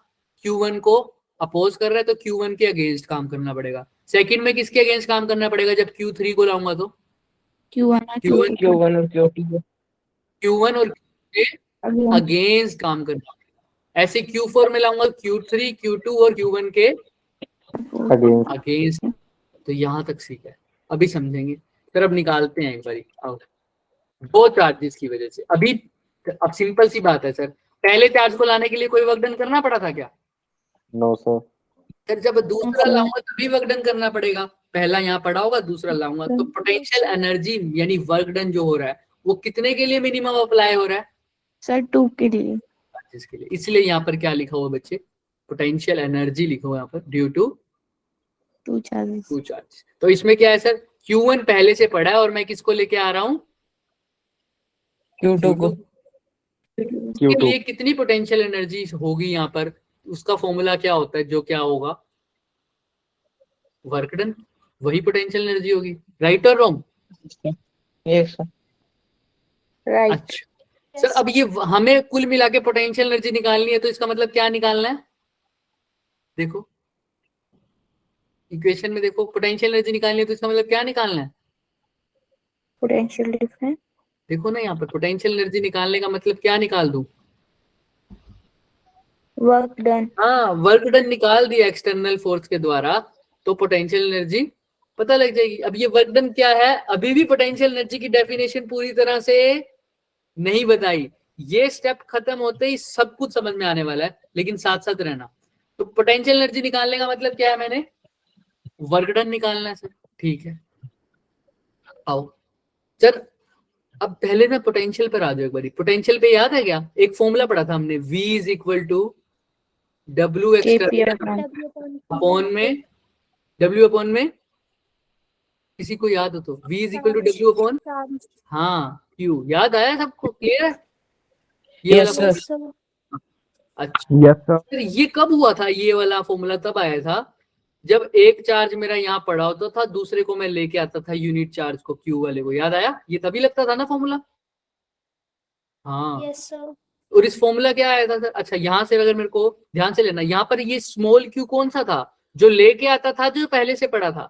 Q1 को अपोज कर रहा है तो Q1 के अगेंस्ट काम करना पड़ेगा। सेकंड में किसके अगेंस्ट काम करना पड़ेगा जब Q3 को लाऊंगा? तो Q1 और Q1 Q1 और Q2 को Q1 और Q2 के अगेंस्ट काम करना पड़ेगा। ऐसे Q4 में लाऊंगा Q3 Q2 और Q1 के अगेंस्ट। तो यहां तक सीखा है, अभी समझेंगे। फिर अब निकालते हैं एक बारी, आओ। दो चार्जेस की वजह से अभी, अब सिंपल सी बात है सर, पहले चार्ज को लाने के लिए कोई वर्क डन करना पड़ा था क्या? No sir. सर जब दूसरा लाऊंगा तभी वर्क डन करना पड़ेगा, पहला यहाँ पड़ा होगा, दूसरा लाऊंगा तो पोटेंशियल एनर्जी यानी वर्क डन जो हो रहा है वो कितने के लिए मिनिमम अप्लाई हो रहा है? सर 2 के लिए। के लिए। इसलिए यहाँ पर क्या लिखा हुआ बच्चे? पोटेंशियल एनर्जी लिखा हुआ यहाँ पर, ड्यू टू 2 चार्जेस। 2 चार्ज। तो इसमें क्या है सर, Q1 पहले से पड़ा है और मैं किसको लेके आ रहा हूँ? Q2 को के लिए कितनी पोटेंशियल एनर्जी होगी यहाँ पर? उसका फॉर्मूला क्या होता है, जो क्या होगा? वर्क डन, वही पोटेंशियल एनर्जी होगी। राइट और रॉन्ग? Yes sir. राइट। अच्छा सर, अब ये हमें कुल मिला के पोटेंशियल एनर्जी निकालनी है, तो इसका मतलब क्या निकालना है? देखो इक्वेशन में देखो, पोटेंशियल एनर्जी निकालनी है तो इसका मतलब क्या निकालना है? Potential difference. देखो ना यहाँ पर, पोटेंशियल एनर्जी निकालने का मतलब क्या निकाल दूं? Work done. हाँ, वर्क डन निकाल दिया एक्सटर्नल फोर्स के द्वारा, तो पोटेंशियल एनर्जी पता लग जाएगी। अब ये वर्क डन क्या है, अभी भी पोटेंशियल एनर्जी की डेफिनेशन पूरी तरह से नहीं बताई। ये स्टेप खत्म होते ही सब कुछ समझ में आने वाला है, लेकिन साथ साथ रहना। तो पोटेंशियल एनर्जी निकालने का मतलब क्या है, मैंने वर्क डन निकालना है सर, ठीक है। आओ सर, अब पहले ना पोटेंशियल पर आ जाओ एक बारी। पोटेंशियल पे याद है क्या, एक फॉर्मूला पढ़ा था हमने, V is equal to W external upon में W अपॉन में, किसी को याद हो तो? V is equal to W upon, हाँ Q। याद आया सबको? क्लियर है ये Yes वाला sir. formula? अच्छा यस सर। फिर ये कब हुआ था? ये वाला फॉर्मूला तब आया था जब एक चार्ज मेरा यहाँ पड़ा होता था, दूसरे को मैं लेके आता था यूनिट चार्ज को, क्यू वाले को। याद आया? ये तभी लगता था ना फॉर्मूला। हाँ, Yes, sir. और इस फॉर्मूला क्या आया था सर? अच्छा, यहाँ से अगर मेरे को ध्यान से लेना, यहाँ पर ये स्मॉल क्यू कौन सा था जो लेके आता था, जो पहले से पड़ा था?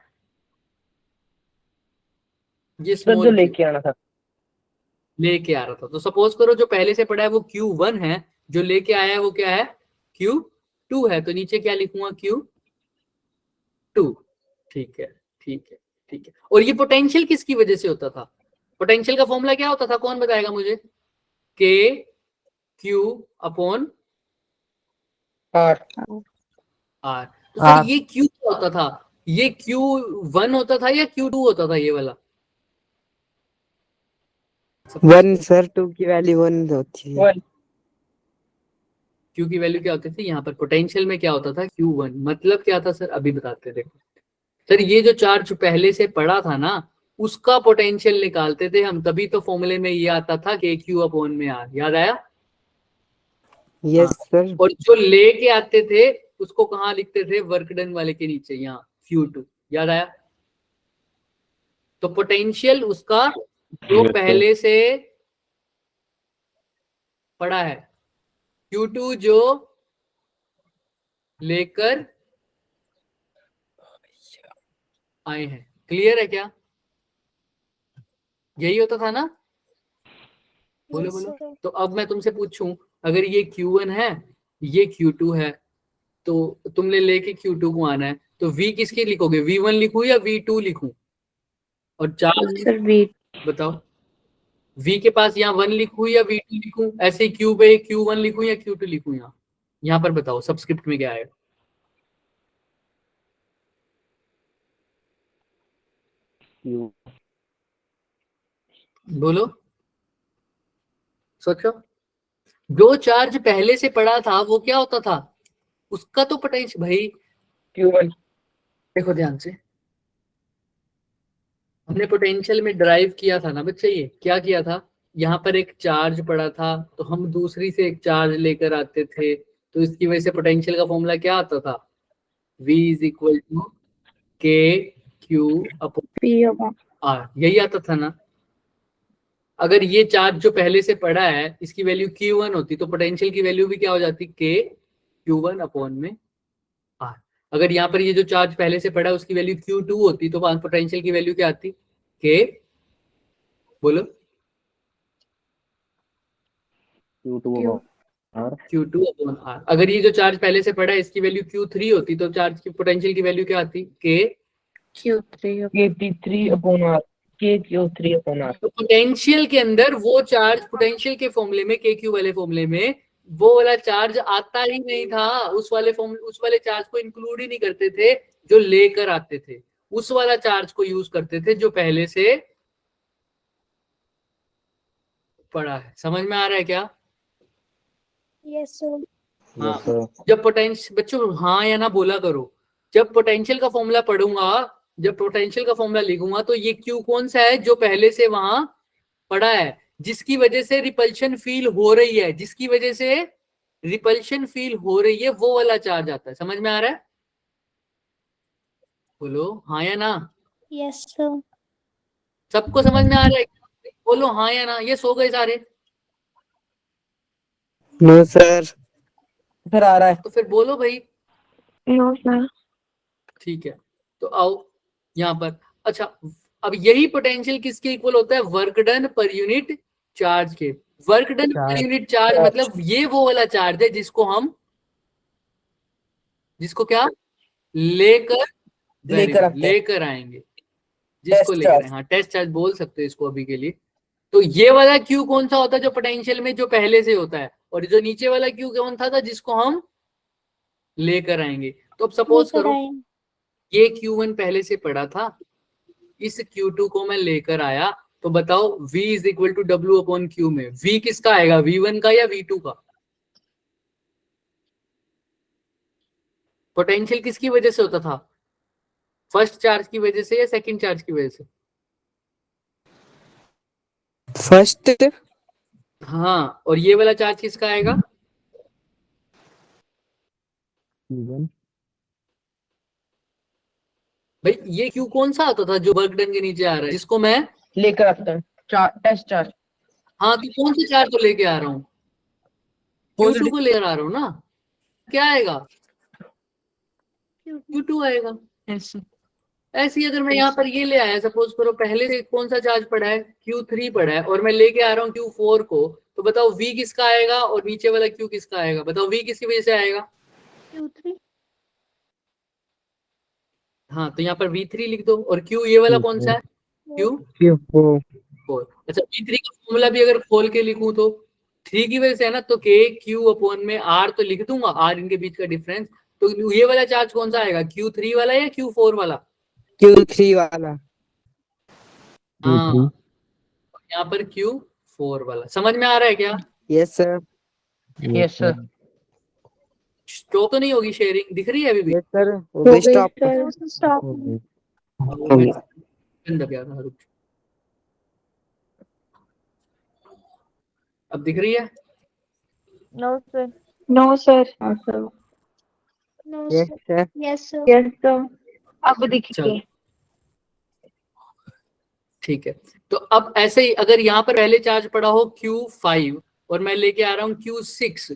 ये सर स्मॉल जो क्यू लेके आना था। लेके आ रहा था। तो सपोज करो जो पहले से पड़ा है वो Q1 है, जो लेके आया है वो क्या है? Q2 है। तो नीचे क्या लिखूंगा? Q2। ठीक है, ठीक है, ठीक है। और ये पोटेंशियल किसकी वजह से होता था? पोटेंशियल का फॉर्मूला क्या होता था? कौन बताएगा मुझे? K Q अपॉन आर। R। तो सर ये Q क्या होता था? ये Q1 होता था या Q2 होता था ये वाला? 1 सर, 2 की वैल्यू 1 होती है। 1। Q की वैल्यू क्या होती थी? यहाँ पर पोटेंशियल में क्या होता था? Q1। मतलब क्या था सर? अभी बताते थे सर। ये जो चार्ज पहले से पड़ा था ना, उसका पोटेंशियल निकालते थे हम, तभी तो फॉर्मूले में ये आता था कि Q अपॉन में R। याद आया? Yes sir. और जो लेके आते थे उसको कहाँ लिखते थे? वर्क डन वाले के नीचे, यहाँ Q2। याद आया? तो पोटेंशियल उसका जो Yes, sir. पहले से पड़ा है, Q2 जो लेकर आए हैं। क्लियर है क्या? यही होता था ना? बोलो Yes, बोलो। sir. तो अब मैं तुमसे पूछूं, अगर ये Q1 है, ये Q2 है, तो तुमने लेके Q2 को आना है, तो V किसके लिखोगे? V1 लिखूं या V2 लिखूं? और चार्ज सर वेट। बताओ, V के पास यहाँ 1 लिखूं या V2 लिखूं? ऐसे ही Q पे Q1 लिखूं या Q2 लिखूं? यहाँ पर बताओ सबस्क्रिप्ट में क्या आएगा? Q. बोलो, सोचो। जो चार्ज पहले से पड़ा था वो क्या होता था? उसका तो पोटेंशियल भाई Q1। देखो ध्यान से, हमने पोटेंशियल में ड्राइव किया था ना बच्चे। ये क्या किया था? यहाँ पर एक चार्ज पड़ा था, तो हम दूसरी से एक चार्ज लेकर आते थे, तो इसकी वजह से पोटेंशियल का फॉर्मूला क्या आता था? V is equal to K Q upon P upon R. यही आता था ना? अगर ये चार्ज जो पहले से पड़ा है इसकी वैल्यू Q1 होती, तो पोटेंशियल की वैल्यू भी क्या हो जाती? के Q1 अपॉन में आर। अगर यहाँ पर ये जो चार्ज पहले से पड़ा है उसकी वैल्यू Q2 होती, तो पोटेंशियल की वैल्यू क्या आती? के, बोलो, Q2 Q R. Q2 upon are. अगर ये जो चार्ज पहले से पड़ा है इसकी वैल्यू Q3 होती, तो चार्ज की पोटेंशियल की वैल्यू क्या आती? के। Q3 KT3 अपॉन आर। KQ3 अपॉन आर। तो पोटेंशियल के अंदर वो चार्ज, पोटेंशियल के फॉर्मूले में, के क्यू वाले फॉर्मूले में वो वाला चार्ज आता ही नहीं था। उस वाले चार्ज को इंक्लूड ही नहीं करते थे जो लेकर आते थे। उस वाला चार्ज को यूज करते थे जो पहले से पड़ा है। समझ में आ रहा है क्या? Yes, sir. हाँ। Yes, sir. जब पोटेंशियल, बच्चों हाँ या ना बोला करो। जब पोटेंशियल का फॉर्मूला पढ़ूंगा, जब पोटेंशियल का फॉर्मूला लिखूंगा, तो ये क्यू कौन सा है जो पहले से वहां पड़ा है, जिसकी वजह से रिपल्शन फील हो रही है, जिसकी वजह से रिपल्शन फील हो रही है, वो वाला चार्ज आता है। समझ में आ रहा है? बोलो हाँ या ना। Yes, sir. सबको समझ में आ रहा है? बोलो हाँ या ना। ये सो गए सारे? No sir. सर आ रहा है। तो फिर बोलो भाई। No sir. ठीक है, तो आओ यहाँ पर। अच्छा, अब यही पोटेंशियल किसके इक्वल होता है? वर्क डन पर यूनिट चार्ज के। वर्क डन पर यूनिट चार्ज मतलब ये वो वाला चार्ज है जिसको क्या लेकर, लेकर आएंगे, जिसको टेस्ट लेकर आए। चार्ज। हाँ, टेस्ट चार्ज बोल सकते हो इसको अभी के लिए। तो ये वाला क्यू कौन सा होता है जो पोटेंशियल में जो पहले से होता है, और जो नीचे वाला क्यू कौन था जिसको हम लेकर आएंगे? तो अब सपोज लेकर करो आए। ये Q1 पहले से पड़ा था, इस Q2 को मैं लेकर आया, तो बताओ V is equal to W upon Q में V किसका आएगा? V1 का या V2 का? पोटेंशियल किसकी वजह से होता था? फर्स्ट चार्ज की वजह से या सेकंड चार्ज की वजह से? फर्स्ट। हाँ, और ये वाला चार्ज किसका आएगा? Q1 भाई ये क्यू कौन सा आता था जो वर्क डन के नीचे आ रहा है, जिसको मैं, लेकर आता हूँ टेस्ट चार्ज। हाँ तो कौन से चार्ज को लेके आ रहा हूँ, Q2 को लेकर आ रहा हूँ ना, क्या आएगा, Q2 आएगा। ऐसे ही अगर मैं यहाँ पर ये ले आया, सपोज करो पहले से कौन सा चार्ज पड़ा है, Q3 पड़ा है, और मैं लेके आ रहा हूँ Q4 को, तो बताओ V किसका आएगा और नीचे वाला Q किसका आएगा, बताओ V किसकी वजह से आएगा। Q3 हाँ तो यहाँ पर V3 लिख दो, और Q ये वाला कौन सा है, Q4 Q4। अच्छा V3 का फॉर्मूला भी अगर खोल के लिखूं तो 3 की वजह से है ना, तो K Q अपॉन में R तो लिख दूंगा, R इनके बीच का डिफरेंस, तो ये वाला चार्ज कौन सा आएगा, Q3 वाला या Q4 वाला। Q3 वाला। हाँ यहाँ पर Q4 वाला, समझ में आ रहा है क्या। Yes sir. Yes sir. Stop तो नहीं होगी, शेयरिंग दिख रही है अभी भी। यस सर हो हो गई गई स्टॉप। सर। stop वो मैं बंद किया था, रुक। अब दिख रही है। no sir no sir. हाँ sir. no yes sir sir. yes sir yes sir. अब दिखिए। चलो ठीक है, तो अब ऐसे ही अगर यहाँ पर पहले चार्ज पड़ा हो Q5 और मैं लेके आ रहा हूँ Q6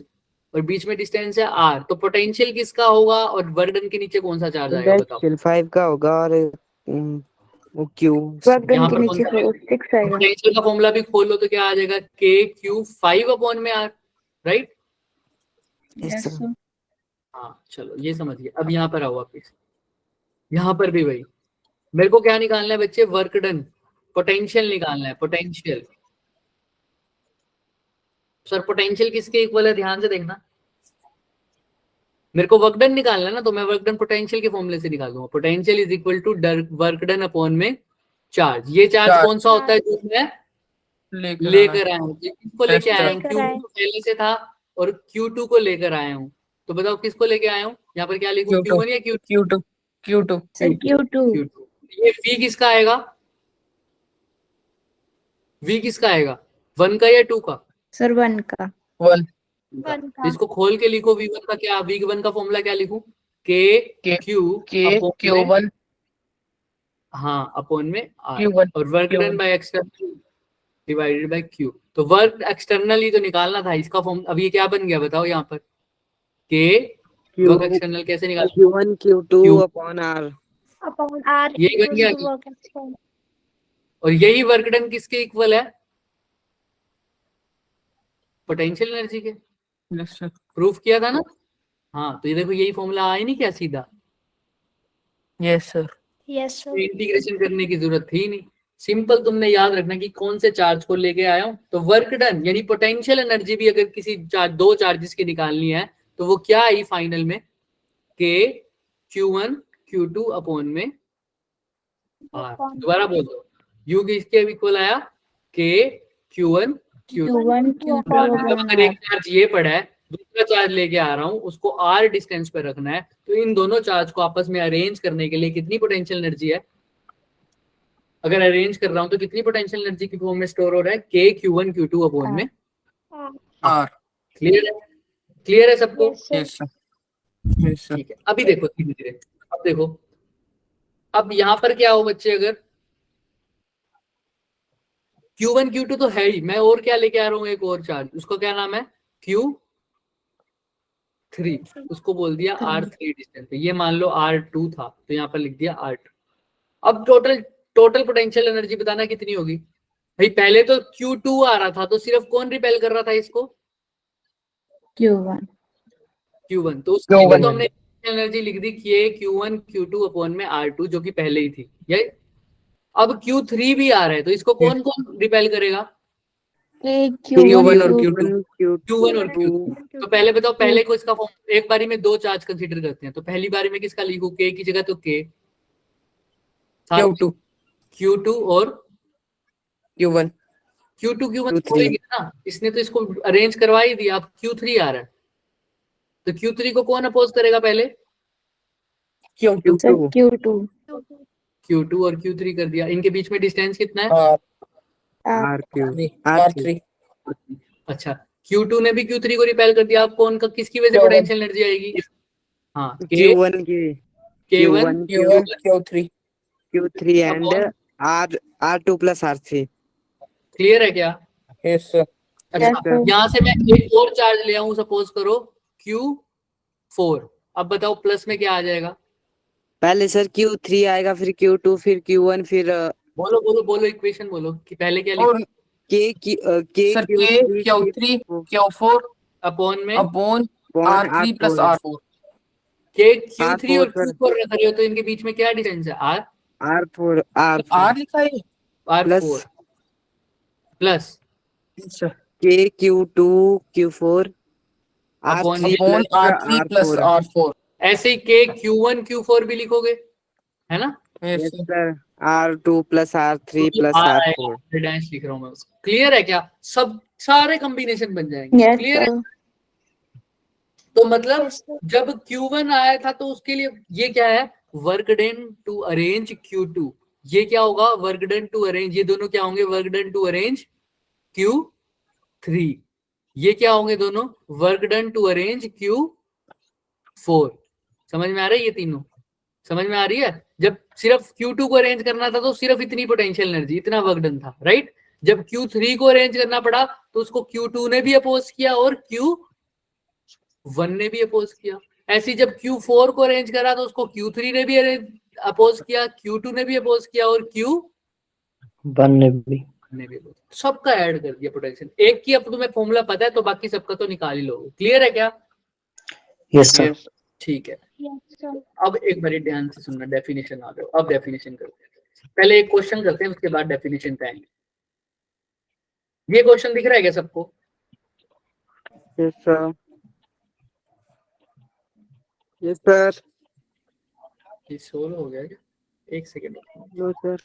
और बीच में डिस्टेंस है R, तो पोटेंशियल किसका होगा और वर्क डन के नीचे कौन सा चार्ज आएगा बताओ। पोटेंशियल 5 का होगा और वो Q वर्क डन यहाँ के पर कौन नीचे सा आएगा, 6 आएगा। पोटेंशियल का फॉर्मूला भी खोल लो तो क्या आ जाएगा, KQ5 अपॉन में R, राइट। Yes sir. हाँ चलो ये समझिए। अब यहाँ पर आओ वापिस, यहाँ पर भी भाई मेरे को क्या निकालना है बच्चे, वर्क डन, पोटेंशियल निकालना है, पोटेंशियल। सर पोटेंशियल किसके इक्वल है, ध्यान से देखना, मेरे को वर्क डन निकालना है ना, तो मैं वर्क डन पोटेंशियल के फॉर्मूले से निकाल दूंगा, potential is equal to work done upon में चार्ज। ये चार्ज चार्ज। कौन सा होता है जो मैं लेकर आया हूँ, किसको लेके आया हूँ, लेकर Q1 आए। तो पहले से था और Q2 को लेकर आया हूँ, तो बताओ किसको लेके आया हूँ, यहाँ पर क्या लिखूं, Q1 या Q2, Q2 सर Q2। ये V किसका आएगा, V किसका आएगा, 1 का या 2 का, सर 1 का। 1 1 तो का इसको खोल के लिखो, V1 का क्या, V1 का फॉर्मूला क्या लिखूं, K Q अपॉन में, Q1 हाँ अपॉन में R, Q1 और work done by external divided by Q। तो वर्क एक्सटर्नल ही तो निकालना था, इसका फॉर्म अब ये क्या बन गया बताओ, यहाँ पर K वर्क एक्सटर्नल कैसे निकाल, Q1 Q2 Q, upon R। upon R ये बन equals गया, to work external और यही वर्क डन किसके इक्वल है, पोटेंशियल एनर्जी के। Yes sir. प्रूफ किया था ना। हाँ तो ये देखो यही फॉर्मूला आया नहीं क्या सीधा, yes sir. yes sir integration करने की जरूरत थी नहीं, सिंपल तुमने याद रखना कि कौन से चार्ज को लेके आया हूं, तो वर्क डन यानी पोटेंशियल एनर्जी भी अगर किसी चार्ज, दो चार्जेस की निकालनी है तो वो क्या आई फाइनल में, K Q1 Q2 अपॉन में R। दोबारा बोल दो, U किसके इक्वल आया, K Q1 Q2। मतलब अगर एक चार्ज ये पड़ा है, दूसरा चार्ज लेके आ रहा हूँ, उसको R डिस्टेंस पे रखना है, तो इन दोनों चार्ज को आपस में अरेंज करने के लिए कितनी पोटेंशियल एनर्जी है, अगर अरेंज कर रहा हूं तो कितनी पोटेंशियल एनर्जी की फॉर्म में स्टोर हो रहा है, K Q1 Q2 अपॉन में R। क्लियर है, क्लियर है सबको। yes sir yes sir. Yes sir. ठीक है, अभी देखो धीरे धीरे, अब देखो, अब यहाँ पर क्या हो बच्चे, अगर Q1 Q2 तो है ही, मैं और क्या लेके आ रहा हूँ, एक और चार्ज, उसका क्या नाम है, Q3, उसको बोल दिया R3 डिस्टेंस पे, ये मान लो R2 था तो यहाँ पर लिख दिया R2। अब टोटल पोटेंशियल एनर्जी बताना कितनी होगी भाई, पहले तो Q2 आ रहा था तो सिर्फ कौन रिपेल कर रहा था इसको, Q1। Q1, तो उसके लिए तो हमने एनर्जी लिख दी कि Q1 Q2 अपॉन में R2 जो कि पहले ही थी, ये अब Q3 भी आ रहा है तो इसको कौन कौन रिपेल करेगा, Q1 और Q2। Q1 और Q2। तो पहले बताओ, पहले को इसका फॉर्म, एक बारी में दो चार्ज कंसीडर करते हैं, तो पहली बारी में किसका लिखूं, K की जगह तो K, Q2 Q2 और Q1 Q1 छोड़ेंगे ना, इसने तो इसको अरेंज करवा ही दिया, अब Q3 आ रहा है तो Q3 को कौन अपोज करेगा पहले, Q2 सर Q2। Q2 और Q3 कर दिया, इनके बीच में डिस्टेंस कितना है, R3। अच्छा Q2 ने भी Q3 को रिपेल कर दिया, अब कौन का किसकी वजह से पोटेंशियल एनर्जी आएगी, हाँ Q1 की K1 Q1 Q3 Q3 and Upon- R2 plus R3. Clear है क्या? yes sir अच्छा Yes, sir. यहाँ से मैं एक और चार्ज ले आऊं, सपोज करो Q4। अब बताओ प्लस में क्या आ जाएगा? पहले सर Q3 आएगा, फिर Q2, फिर Q1, फिर बोलो बोलो बोलो, इक्वेशन बोलो कि पहले क्या लिखा और K sir K Q3 Q4 upon में upon upon R3 plus R4. R4 के Q3 और R4 Q4 रख रहे हो तो इनके बीच में क्या डिफरेंस है? R4 R लिखा है R4 plus प्लस अच्छा K Q2 Q4 upon R3 upon plus R3 plus R4. R4 ऐसे ही के Q1 Q4 भी लिखोगे, है ना? yes Yes sir sir. R2 plus R3 plus R R4. आएगा, रिडायंस लिख रहा हूँ मैं उसको। क्लियर है क्या? सब सारे कॉम्बिनेशन बन जाएंगे। Yes, क्लियर है? sir. तो मतलब Yes, sir. जब Q1 आया था तो उसके लिए ये क्या है? Work done to arrange Q2। ये क्या होगा? वर्क डन टू अरेंज, ये दोनों क्या होंगे? Work done to arrange Q3। ये क्या होंगे दोनों? Work done to arrange Q4। समझ में आ रहा है? ये तीनों समझ में आ रही है? जब सिर्फ Q2 को अरेंज करना था तो सिर्फ इतनी पोटेंशियल एनर्जी, इतना वर्क डन था, राइट? जब Q3 को अरेंज करना पड़ा तो उसको Q2 ने भी अपोज किया और Q1 ने भी अपोज किया। ऐसे ही जब Q4 को अरेंज करा तो उसको Q3 ने भी अपोज किया, Q2 ने भी अपोज किया और वन ने भी। ने भी अपोज। सबका ऐड कर दिया पोटेंशियल। एक की अब तुम्हें फॉर्मूला पता है तो बाकी सबका तो निकाल ही लोगे। क्लियर है क्या? Yes sir. ठीक है। Yes, sir. अब एक बारी ध्यान से सुनना, डेफिनेशन आ गया। अब डेफिनेशन करते हैं। पहले एक क्वेश्चन करते हैं, उसके बाद डेफिनेशन पे आएंगे। ये क्वेश्चन दिख रहा है क्या सबको? Yes sir. Yes sir. ये 16 हो गया क्या? एक सेकेंड। No sir.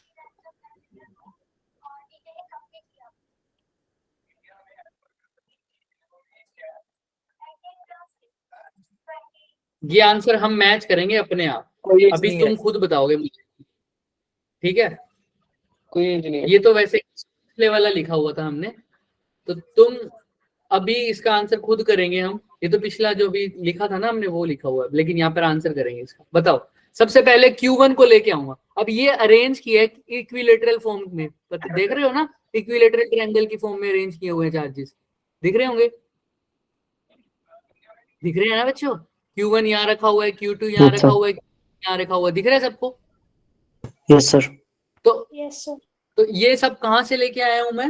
ये आंसर हम मैच करेंगे अपने आप। कोई एज अभी नहीं तुम है खुद बताओगे मुझे, ठीक है? कोई एज नहीं है ये तो वैसे पिछले वाला लिखा हुआ था हमने, तो तुम अभी इसका आंसर खुद करेंगे हम। ये तो पिछला जो भी लिखा था ना हमने वो लिखा हुआ है, लेकिन यहाँ पर आंसर करेंगे इसका। बताओ। सबसे पहले Q1 को लेके आऊंगा। अब ये अरेंज किया है इक्विलेटरल फॉर्म में, देख रहे हो ना? इक्विलेटरल ट्रायंगल की फॉर्म में अरेंज किए हुए चार्जेस दिख रहे होंगे, दिख रहे हैं ना बच्चों? Q1 यहाँ रखा हुआ है, Q2 यहाँ Yes, रखा sir. हुआ है, यहाँ रखा हुआ है, दिख रहा है सबको? Yes sir. तो Yes, sir. तो ये सब कहाँ से लेके आया हूं मैं?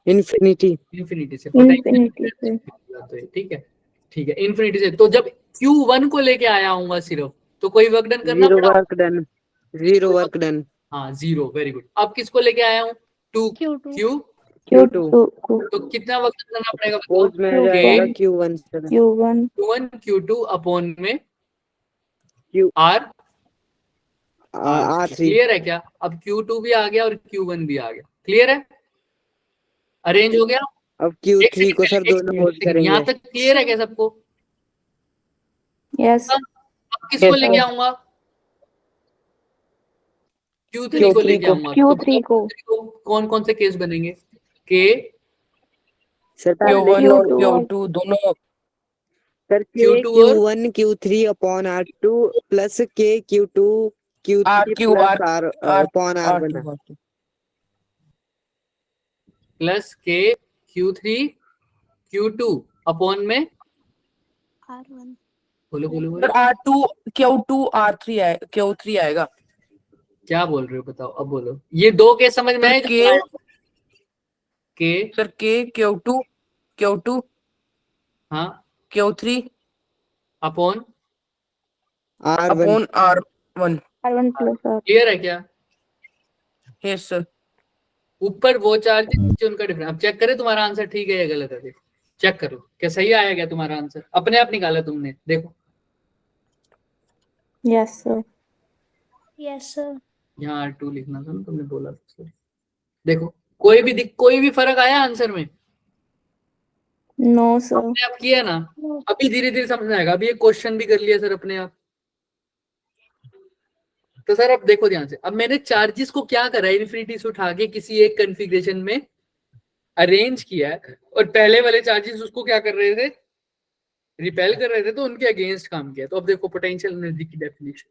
Infinity. इन्फिनिटी से। Infinity से। तो ठीक है, ठीक है, इन्फिनिटी से। तो जब Q1 को लेके आया हूँ सिर्फ, तो कोई वर्क डन करना Zero पड़ा? work done. Zero work done. हाँ, 0। Very good. अब किसको लेके आया हूँ? Q2. Q2. तो कितना वर्क करना पड़ेगा बताओ? Suppose में आ जाएगा Q1 sir. Q1. Q1 Q2 upon में Q R R3. क्लियर है क्या? अब Q2 भी आ गया और Q1 भी आ गया। क्लियर है? अरेंज हो गया। अब एक Q3 को सेकंड, सर दोनों होल्ड करेंगे. यहाँ तक क्लियर है क्या सबको? Yes. अब किसको Yes, लेके sir. आऊंगा? Q3 को लेके आऊंगा। Q3 को। कौन कौन से केस बनेंगे? के सर पहले Q1 और Q2 और Q2 दोनों सर Q2 और Q1 Q3 upon R2 plus K Q2 Q3 RQ plus R upon R1. R2 plus के Q3 Q2 अपॉन में R1. बोलो बोलो सर बोलो, R2 Q2 R3 आए Q3 आएगा क्या बोल रहे हो? बताओ अब बोलो। ये दो केस समझ में सर आए? K के सर K Q2 हाँ Q3 upon R1. Upon R1 R1 plus R. Clear है क्या? यस सर ऊपर वो चार्ज नीचे उनका डिफरेंस। अब चेक करें तुम्हारा आंसर ठीक है या गलत है। देखो, चेक करो क्या सही आया क्या तुम्हारा आंसर? अपने आप निकाला तुमने, देखो। Yes, sir. Yes, sir. यहाँ R2 लिखना था ना, तुमने बोला था। sorry। देखो, कोई भी फर्क आया आंसर में? No, sir. अपने आप किया ना? No. अभी धीरे धीरे समझ में आएगा। अभी एक क्वेश्चन भी कर लिया सर अपने आप। तो सर अब देखो ध्यान से। अब मैंने चार्जेस को क्या करा है, इन्फिनिटी से उठा के किसी एक कॉन्फ़िगरेशन में अरेंज किया है, और पहले वाले चार्जेस उसको क्या कर रहे थे? रिपेल कर रहे थे तो उनके अगेंस्ट काम किया। तो अब देखो पोटेंशियल एनर्जी की definition,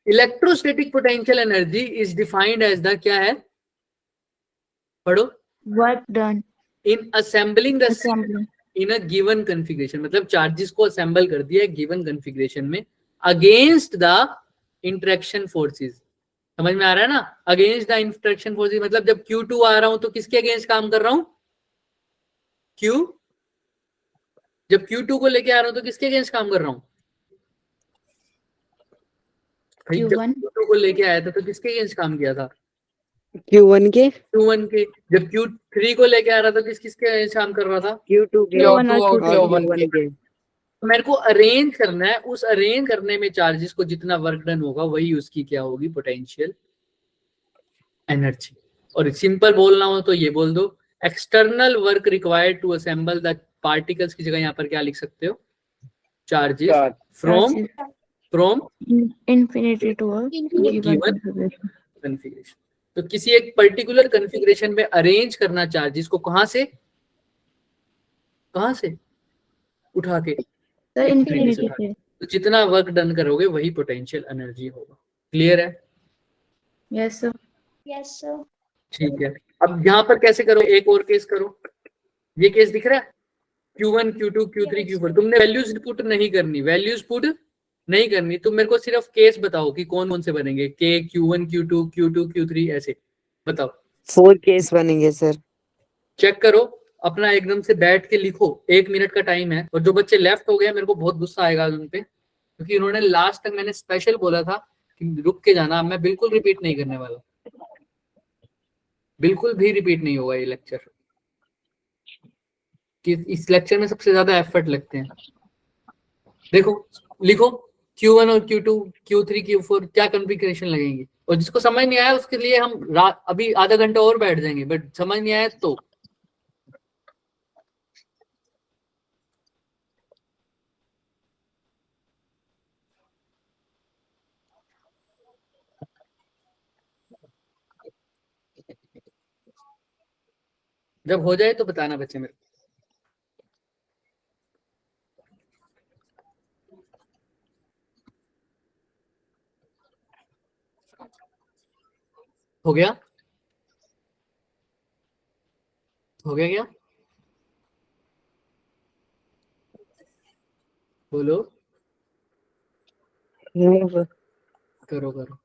electrostatic potential energy is defined as the, क्या है, पढ़ो, Work done. In assembling the Assembly. In a given configuration, मतलब चार्जेस को असेंबल कर दिया है गिवन कॉन्फ़िगरेशन में अगेंस्ट द इंटरेक्शन फोर्सेस। समझ में आ रहा है ना? अगेंस्ट द इंटरेक्शन फोर्सेस मतलब जब Q2 आ रहा हूं तो किसके अगेंस्ट काम कर रहा हूं? Q, जब Q2 को लेके आ रहा हूं तो किसके अगेंस्ट काम कर रहा हूं? भाई जब Q1. Q2 को लेके आया था तो किसके अगेंस्ट काम किया था? Q1 के, Q1 के। जब Q3 को लेके आ रहा था किसके अगेंस्ट काम कर रहा था? Q2 के Q1 और और Q2. Q1 के। तो मेरे को अरेंज करना है, उस अरेंज करने में चार्जेस को जितना वर्क डन होगा वही उसकी क्या होगी? Potential energy. और सिंपल बोलना हो तो ये बोल दो, external work required to assemble the particles की जगह यहाँ पर क्या लिख सकते हो? Charges from Charges. From Infinity to a Infinity. given given configuration. Configuration. तो किसी एक पर्टिकुलर कॉन्फ़िगरेशन में अरेंज करना चार्जेस को कहां से उठा के? Sir, Infinity से infinity उठा के। से. तो जितना वर्क डन करोगे वही पोटेंशियल एनर्जी होगा। क्लियर है? Yes, sir. Yes, sir. ठीक है। अब यहाँ पर कैसे करो? एक और केस करो। ये केस दिख रहा है, Q1 Q2 Q3 Yes. Q4। तुमने वैल्यूज पुट नहीं करनी, वैल्यूज पुट नहीं करनी। तुम मेरे को सिर्फ केस बताओ कि कौन कौन से बनेंगे, K Q1 Q2 Q2 Q3 ऐसे बताओ। 4 केस बनेंगे सर। चेक करो अपना, एकदम से बैठ के लिखो, 1 मिनट का टाइम है। और जो बच्चे लेफ्ट हो गए मेरे को बहुत गुस्सा आएगा उन पे, क्योंकि उन्होंने लास्ट तक, मैंने स्पेशल बोला था कि रुक के जाना, मैं बिल्कुल रिपीट नहीं करने वाला, बिल्कुल भी रिपीट नहीं होगा ये लेक्चर। कि इस लेक्चर में सबसे ज्यादा एफर्ट लगते हैं। देखो लिखो Q1 और Q2 Q3 Q4 क्या कॉन्फ़िगरेशन लगेंगी, और जिसको समझ नहीं आया उसके लिए हम अभी आधा घंटा और बैठ जाएंगे, बट समझ नहीं आया तो जब हो जाए तो बताना बच्चे मेरे को। हो गया? हो गया क्या? बोलो। करो करो।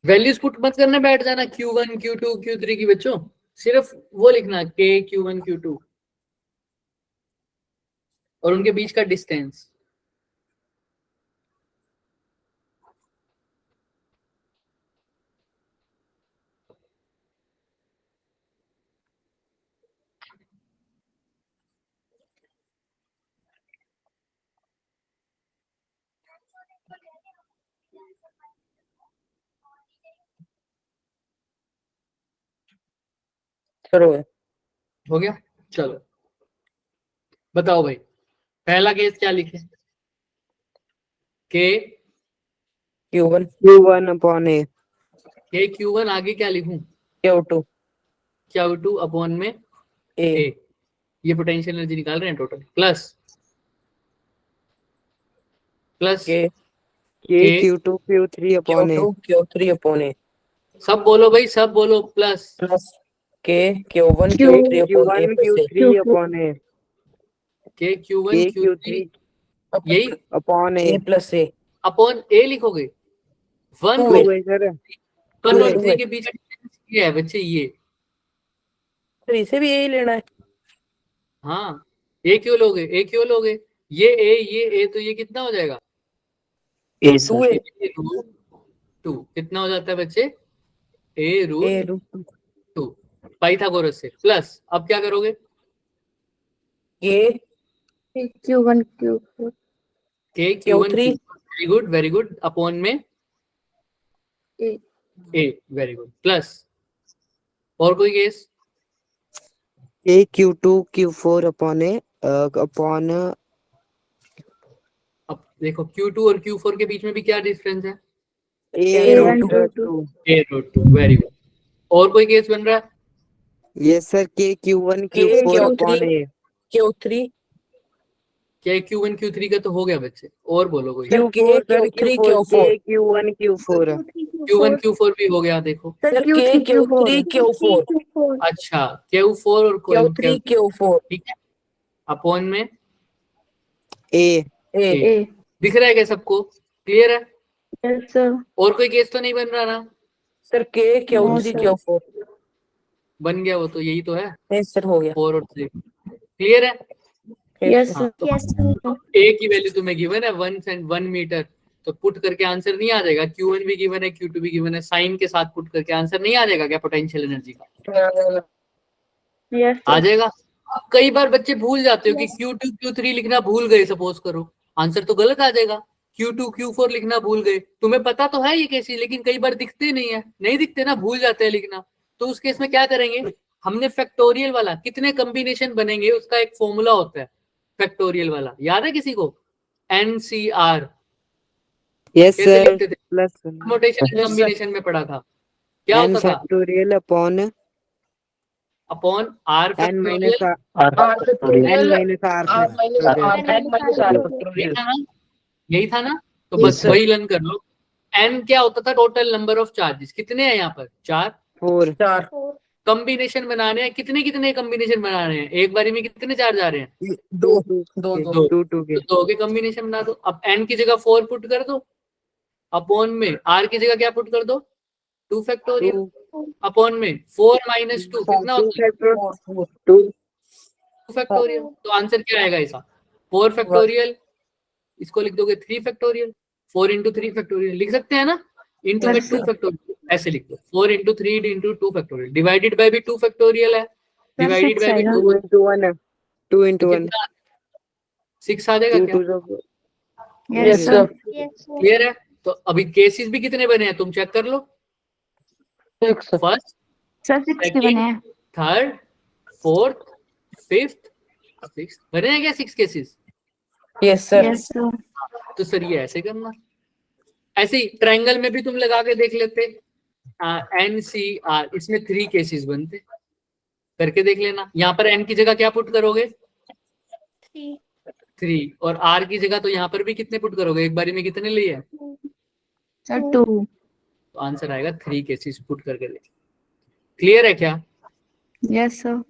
वैल्यूज पुट मत करना, बैठ जाना Q1 Q2 Q3 की बच्चों, सिर्फ वो लिखना K Q1 Q2 और उनके बीच का डिस्टेंस। करो। हो गया? चलो बताओ भाई, पहला केस क्या लिखे? K Q1 upon A। K Q1 आगे क्या लिखूं? Q2 Q2 अपॉन में A A। ये पोटेंशियल एनर्जी निकाल रहे हैं total, plus K K Q2 Q3 upon A। Q3 upon A सब बोलो भाई, सब बोलो, plus plus K Q1 Q- Q3 upon A Q1 plus A Q3 upon A। K Q1 K Q3 Q3 यही upon A। A plus A upon A लिखोगे। 1 Two हो A। गए सर। 1 और 2 3 A के बीच का distance ये है बच्चे, ये। तो इसे भी यही लेना है। हाँ, A क्यों लोगे? A क्यों लोगे? ये A तो ये कितना हो जाएगा? A Two sir. A A √2 कितना हो जाता है बच्चे? A A √2 पाइथागोरस से। प्लस अब क्या करोगे? K Q1 Q4. K Q1 Q3 very good upon में A. A, very good. Plus और कोई case? K Q2 Q4 upon A upon अब देखो Q2 और Q4 के बीच में भी क्या डिफरेंस है? A A1 root to 2। A root 2। Very good. और कोई केस बन रहा है? यस सर, के Q1 K Q4 Q3 upon ए। Q3 क्या Q1 Q3 का तो हो गया बच्चे, और बोलो कोई। Sir K Q4 Q3 Q4 Q4 के Q1 Q4। Q1 Q4 भी हो गया देखो। Sir, sir Q3 K Q4 Q3 Q4 अच्छा, Q4 और Q3 Q4 ठीक है। अपॉन में ए। A A। A। दिख रहा है क्या सबको? क्लियर है? Yes sir। और कोई केस तो नहीं बन रहा ना? Sir K No Q3 sir। Q4 बन गया वो तो, यही तो है। यस सर हो गया 4 और 3 क्लियर है? Yes हाँ, sir। तो Yes sir. A की वैल्यू तुम्हें गिवन है 1 मीटर, तो पुट करके आंसर नहीं आ जाएगा? Q1 भी गिवन है, Q2 भी गिवन है, साइन के साथ पुट करके आंसर नहीं आ जाएगा क्या पोटेंशियल एनर्जी का? Yes आ sir। जाएगा। अब कई बार बच्चे भूल जाते हो कि Yes. Q2 Q3 लिखना भूल गए, सपोज करो, आंसर तो गलत आ जाएगा। Q2 Q4 लिखना भूल गए, तुम्हें पता तो है ये कैसे, लेकिन कई बार दिखते नहीं है, नहीं दिखते ना, भूल जाते हैं लिखना। तो उस केस में क्या करेंगे, हमने फैक्टोरियल वाला कितने कॉम्बिनेशन बनेंगे उसका एक फॉर्मूला होता है, फैक्टोरियल वाला याद है किसी को? NCR यस कैसे सर, लिखते थे? प्लस परमुटेशन कॉम्बिनेशन में पढ़ा था, क्या n होता था? Factorial upon upon R n minus factorial. R factorial n minus r R minus factorial. R N minus R यही factorial था ना? यही था ना? तो Yes, बस sir. वही लर्न कर लो। N क्या होता था? Total number of charges. कितने हैं यहाँ पर? 4। 4 4 4 कॉम्बिनेशन बनाने हैं, कितने कितने कॉम्बिनेशन बनाने हैं, एक बारी में कितने चार्ज आ रहे हैं? 2 2 2 दो। 2 2 के। तो 2 के कॉम्बिनेशन बना दो। अब n की जगह 4 पुट कर दो, अपॉन में r की जगह क्या पुट कर दो? 2 फैक्टोरियल, 2 अपॉन में 4 माइनस 2 कितना 2 होता है? Factor 4 2 2 factorial. तो आंसर क्या आएगा इसका? 4 फैक्टोरियल, इसको लिख दोगे 3 फैक्टोरियल। 4 इंटू 3 फैक्टोरियल लिख सकते हैं ना? इंटू में Yes 2 sir। फैक्टोरियल ऐसे लिख दो। 4 into 3 into 2 factorial, divided by भी 2 फैक्टोरियल है, Sir डिवाइडेड 6 बाय भी आएगा। 2 into 1 2 तो into 1 कितना? 6 आ जाएगा 2 क्या? 2 Yes Yes, sir। sir. Yes sir. Clear है? तो अभी केसेस भी कितने बने हैं तुम चेक कर लो। 6 फर्स्ट, Sir 6 के बने हैं। थर्ड, फोर्थ, फिफ्थ, सिक्स बने हैं क्या? 6 cases. Yes, sir. Yes sir। तो सर ये ऐसे करना, ऐसे ही ट्रायंगल में भी तुम लगा के देख लेते। NCR, इसमें 3 केसेस बनते, करके देख लेना। यहाँ पर n की जगह क्या पुट करोगे? 3 3, और r की जगह तो यहाँ पर भी कितने पुट करोगे, एक बारी में कितने लिए? Sir 2। तो आंसर आएगा 3 केसेस पुट करके देख। क्लियर है क्या? Yes sir।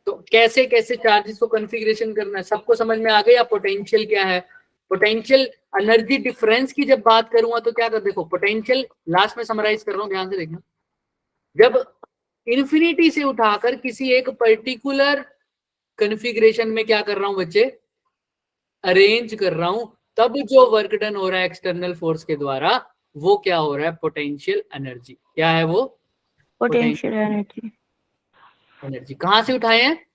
तो कैसे कैसे चार्जेस को कॉन्फ़िगरेशन करना है सबको समझ में आ गया? पोटेंशियल क्या है, पोटेंशियल एनर्जी डिफरेंस की जब बात करूंगा तो क्या कर, देखो पोटेंशियल लास्ट में समराइज कर रहा हूं, ध्यान से देखना। जब इन्फिनिटी से उठाकर किसी एक पर्टिकुलर कॉन्फ़िगरेशन में क्या कर रहा हूं बच्चे, अरेंज कर रहा हूं, तब जो वर्क डन हो रहा है एक्सटर्नल फोर्स के द्वारा, वो क्या हो रहा है? Potential energy. क्या है वो? Potential energy। एनर्जी। कहां से उठाए हैं?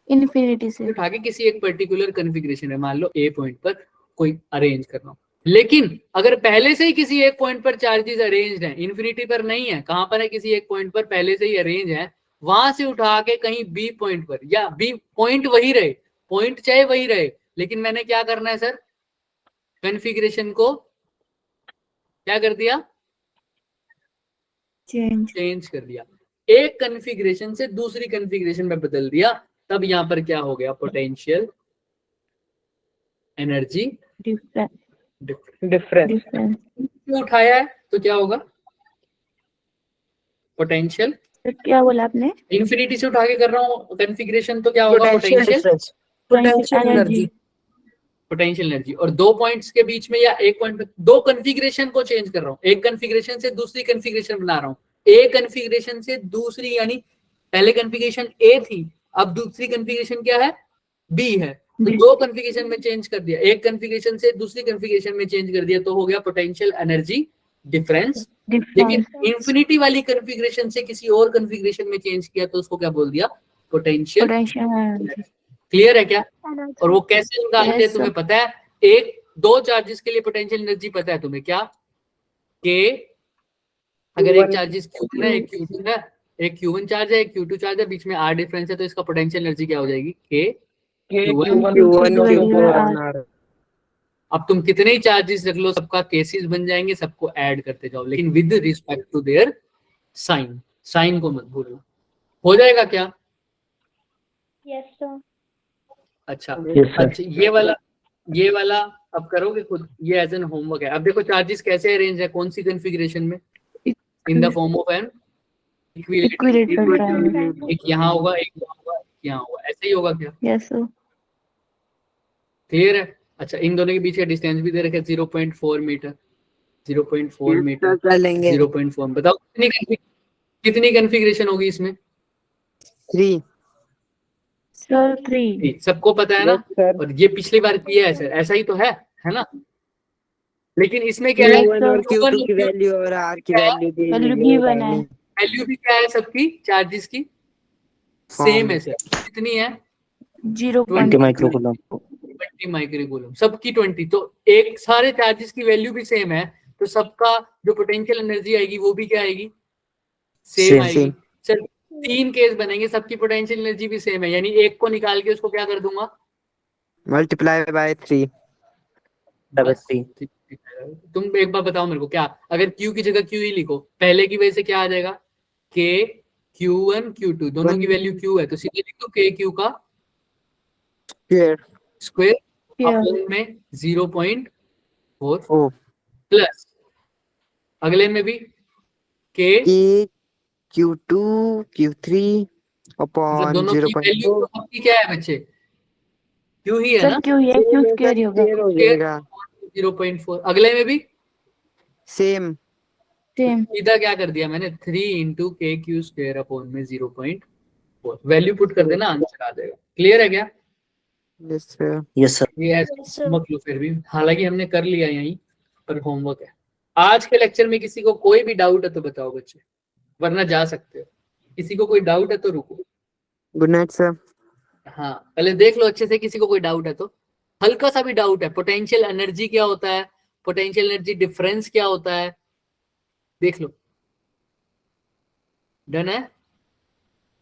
Infinity से। उठा के किसी एक पर्टिकुलर कॉन्फ़िगरेशन है, मान लो ए पॉइंट पर कोई अरेंज कर रहा हूं, लेकिन अगर पहले से ही किसी एक पॉइंट पर चार्जेस अरेंज्ड हैं, इन्फिनिटी पर नहीं है, कहां पर है? किसी एक पॉइंट पर पहले से ही अरेंज है, वहां से उठा के कहीं बी पॉइंट पर, या बी पॉइंट वही रहे, पॉइंट चाहे वही रहे, लेकिन मैंने क्या करना है सर? कॉन्फ़िगरेशन को क्या कर दिया? Change। चेंज कर दिया, एक कॉन्फ़िगरेशन से दूसरी कॉन्फ़िगरेशन में बदल दिया, तब यहां पर क्या हो गया? Potential energy Difference। Difference. Difference। उठाया है तो क्या होगा? पोटेंशियल। Sir क्या बोला आपने? इन्फिनिटी से उठा के कर रहा हूँ कॉन्फ़िगरेशन, तो क्या होगा? Potential potential, difference. Potential energy. Potential energy. और दो पॉइंट्स के बीच में या एक पॉइंट में दो कॉन्फ़िगरेशन को चेंज कर रहा हूँ, एक कॉन्फ़िगरेशन से दूसरी कॉन्फ़िगरेशन बना रहा हूँ, एक कॉन्फ़िगरेशन से दूसरी, यानी पहले कॉन्फ़िगरेशन ए थी, अब दूसरी कॉन्फ़िगरेशन क्या है? बी है, तो B। दो कॉन्फ़िगरेशन में चेंज कर दिया, एक कॉन्फ़िगरेशन से दूसरी कॉन्फ़िगरेशन में चेंज कर दिया, तो हो गया पोटेंशियल एनर्जी डिफरेंस। लेकिन Difference। इंफिनिटी वाली कॉन्फ़िगरेशन से किसी और कॉन्फ़िगरेशन में चेंज किया तो उसको क्या बोल दिया? पोटेंशियल। Potential energy। क्लियर है क्या? energy. और वो कैसे निकालते हैं Yes, तुम्हें sir। पता है? एक दो चार्जेस के लिए पोटेंशियल एनर्जी पता है तुम्हें क्या? के अगर एक चार्जेस Q1 है, एक Q2 है, एक Q1 चार्ज है, एक Q2 चार्ज है, बीच में R डिफरेंस है, तो इसका पोटेंशियल एनर्जी क्या हो जाएगी? के K Q1, Q1 Q1 Q1 Q4 अब तुम कितने ही चार्जेस रख लो, सबका केसेस बन जाएंगे, सबको ऐड करते जाओ, लेकिन with respect to their sign, sign को मत भूलना। हो जाएगा क्या? Yes, sir. अच्छा Yes, sir. अच्छा, ये वाला अब करोगे खुद, ये एज एन होमवर्क है। अब देखो चार्जेस कैसे अरेंज है, कौन सी कॉन्फ़िगरेशन में, in the form of an Equilateral triangle. एक यहाँ होगा, एक यहाँ होगा, एक यहाँ होगा, ऐसे ही होगा क्या? Yes, sir. क्लियर है? अच्छा, इन दोनों के बीच का डिस्टेंस भी दे रखा है 0.4 मीटर, 0.4 मीटर, कर लेंगे 0.4। बताओ कितनी कॉन्फ़िगरेशन होगी इसमें? 3 Sir, 3. सबको पता है ना? Yes, sir. और ये पिछली बार किया है सर, ऐसा ही तो है ना? लेकिन इसमें क्या है, Q1 और Q1 Q2 की वैल्यू और R की वैल्यू दे Value दी है given है. वैल्यू भी क्या है सबकी, चार्जेस की सेम है सर। कितनी है? 0.20. 20 माइक्रोकूलम। 20 माइक्रोकूलम, सबकी 20। तो एक सारे चार्जेस की वैल्यू भी सेम है, तो सबका जो पोटेंशियल एनर्जी आएगी वो भी क्या आएगी, सेम Same. आएगी। सर 3 केस बनेंगे, सबकी पोटेंशियल एनर्जी भी सेम है, यानी एक को निकाल के उसको क्या कर दूंगा, मल्टीप्लाई बाय 3 बस। तुम एक बार बताओ मेरे को, क्या अगर Q की जगह Q ही लिखो, पहले की वजह से क्या आ जाएगा, K Q1 Q2 दोनों की वैल्यू Q है, तो सीधे लिख दो K Q का स्क्वायर स्क्वायर Here. अपॉन में 0.4 ओ प्लस अगले में भी K, K Q2 Q3 मतलब अपॉन दोनों की वैल्यू 0.4 तो सबकी क्या है बच्चे, Q ही है Sir, ना, Q है, Q square ही होगा. हो जाएगा 0.4। अगले में भी सेम Same. सीधा क्या कर दिया मैंने, 3 इंटू के क्यू स्क्वायर अपॉन में 0.4, वैल्यू पुट कर देना, आंसर आ जाएगा। क्लियर है क्या? Yes sir Yes, sir. ये ऐसे Yes, sir. मत लो फिर भी, हालांकि हमने कर लिया यहीं पर, होमवर्क है। आज के लेक्चर में किसी को कोई भी डाउट है तो बताओ बच्चे, वरना जा सकते हो। किसी को कोई डाउट है तो रुको। गुड नाइट सर हाँ पहले देख लो अच्छे से, किसी को कोई डाउट है तो, हल्का सा भी डाउट है, पोटेंशियल एनर्जी क्या होता है, पोटेंशियल एनर्जी डिफरेंस क्या होता है, देख लो। डन है?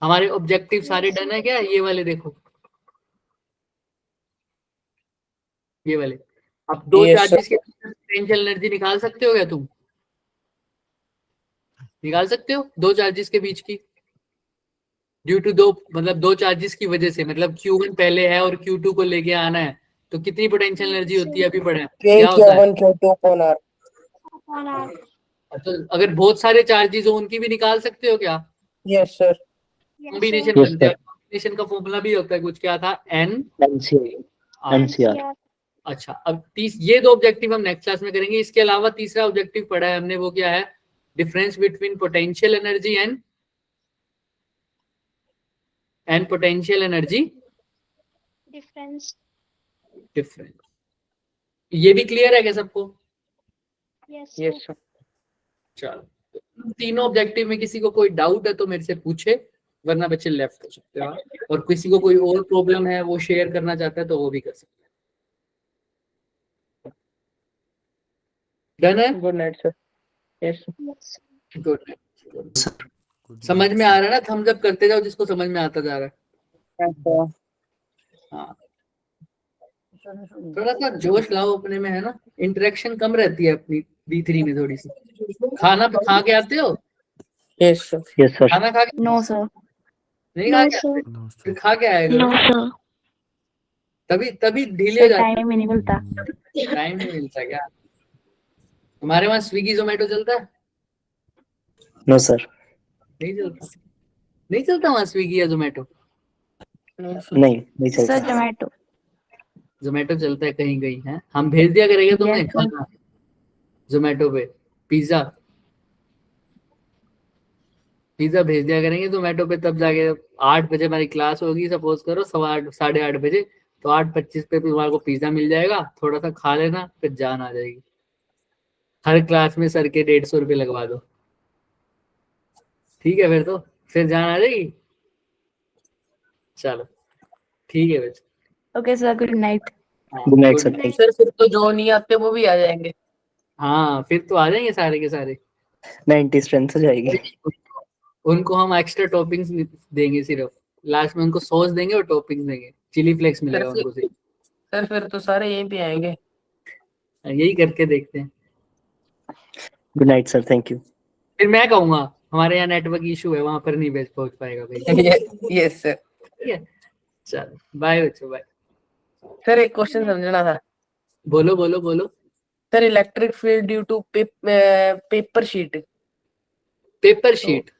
हमारे ऑब्जेक्टिव सारे डन है क्या? ये वाले देखो, ये वाले। अब दो Yes, चार्जेस के पोटेंशियल एनर्जी निकाल सकते हो क्या तुम? निकाल सकते हो दो चार्जेस के बीच की, ड्यू टू दो, मतलब दो चार्जेस की वजह से, मतलब Q1 पहले है और Q2 को लेके आना है, तो कितनी पोटेंशियल एनर्जी होती है, अभी पढ़े K क्या होता है? Q1 Q2 upon R. Upon R. तो अगर बहुत सारे चार्जेस हो उनकी भी निकाल सकते हो क्या? Yes, sir. Yes, combination sir. Yes, बनता है, sir. कॉम्बिनेशन का फॉर्मूला भी होता है कुछ, क्या था, N NCR. R। NCR. NCR. अच्छा, अब ये दो ऑब्जेक्टिव हम नेक्स्ट क्लास में करेंगे। इसके अलावा तीसरा ऑब्जेक्टिव पढ़ा है हमने, वो क्या है, difference between potential energy and potential energy Difference. Difference. ये भी क्लियर है क्या सबको? Yes, sir. Yes, sir. चलो, तीनों ऑब्जेक्टिव में किसी को कोई डाउट है तो मेरे से पूछे, वरना बच्चे लेफ्ट हो सकते हैं। और किसी को कोई और प्रॉब्लम है, वो शेयर करना चाहता है तो वो भी कर सकते हैं। डन है? Good night, sir. Yes, sir. Yes, sir. Good. समझ में आ रहा है ना? थम्स अप करते जाओ जिसको समझ में आता जा रहा है। Yes, sir. हाँ, थोड़ा सा जोश लाओ अपने में, है ना? इंटरेक्शन कम रहती है अपनी B3 में थोड़ी सी। खाना खा के आते हो? Yes, sir. Yes, sir. खाना खा के No, sir. नहीं खा No, के sir. आते? फिर खा के आएगा, No, sir. तभी तभी ढीले हो Sir, जाते। time ही नहीं मिलता. टाइम नहीं मिलता क्या? हमारे वहाँ स्विगी जोमेटो चलता है? No, sir. नहीं चलता, नहीं चलता वहाँ स्विगी या जोमेटो। नहीं Sir, चलता। Zomato. जोमेटो चलता है कहीं कहीं, है? हम भेज दिया करेंगे तुम्हें Yes, sir. खाना जोमेटो पे, पिज्जा पिज्जा भेज दिया करेंगे जोमेटो पे, तब जाके 8 बजे हमारी क्लास होगी, सपोज करो 8:15 8:30 बजे, तो 8:25 पे तुम्हारे को पिज्जा मिल जाएगा, थोड़ा सा खा लेना, फिर जान आ जाएगी। हर क्लास में सर के 150 रुपये लगवा दो, ठीक है? फिर जान आ जाएगी। चलो ठीक है बच्चे। Okay, sir. Good night. हाँ, Good night, good sir. night। Sir फिर तो जो नहीं आते वो भी आ जाएंगे। हाँ फिर तो आ जाएंगे सारे के सारे। 90 स्ट्रेंथ हो जाएगी। उनको हम एक्स्ट्रा टॉपिंग्स देंगे, सिर्फ लास्ट में उनको सॉस देंगे और टॉपिंग्स देंगे। चिली फ्लेक्स मिलेगा सर, उनको सिर्फ। सर फिर तो सारे यहीं पे आएंगे। यही करके देखते हैं। Good night sir, thank you. फिर मैं कहूंगा हमारे यहाँ नेटवर्क इशू है, वहां पर नहीं भेज पहुंच पाएगा भाई। Yes sir. ठीक है, चलो बाय बच्चों, बाय। सर एक क्वेश्चन समझना था। बोलो बोलो बोलो। Sir electric field due to paper sheet. Paper sheet,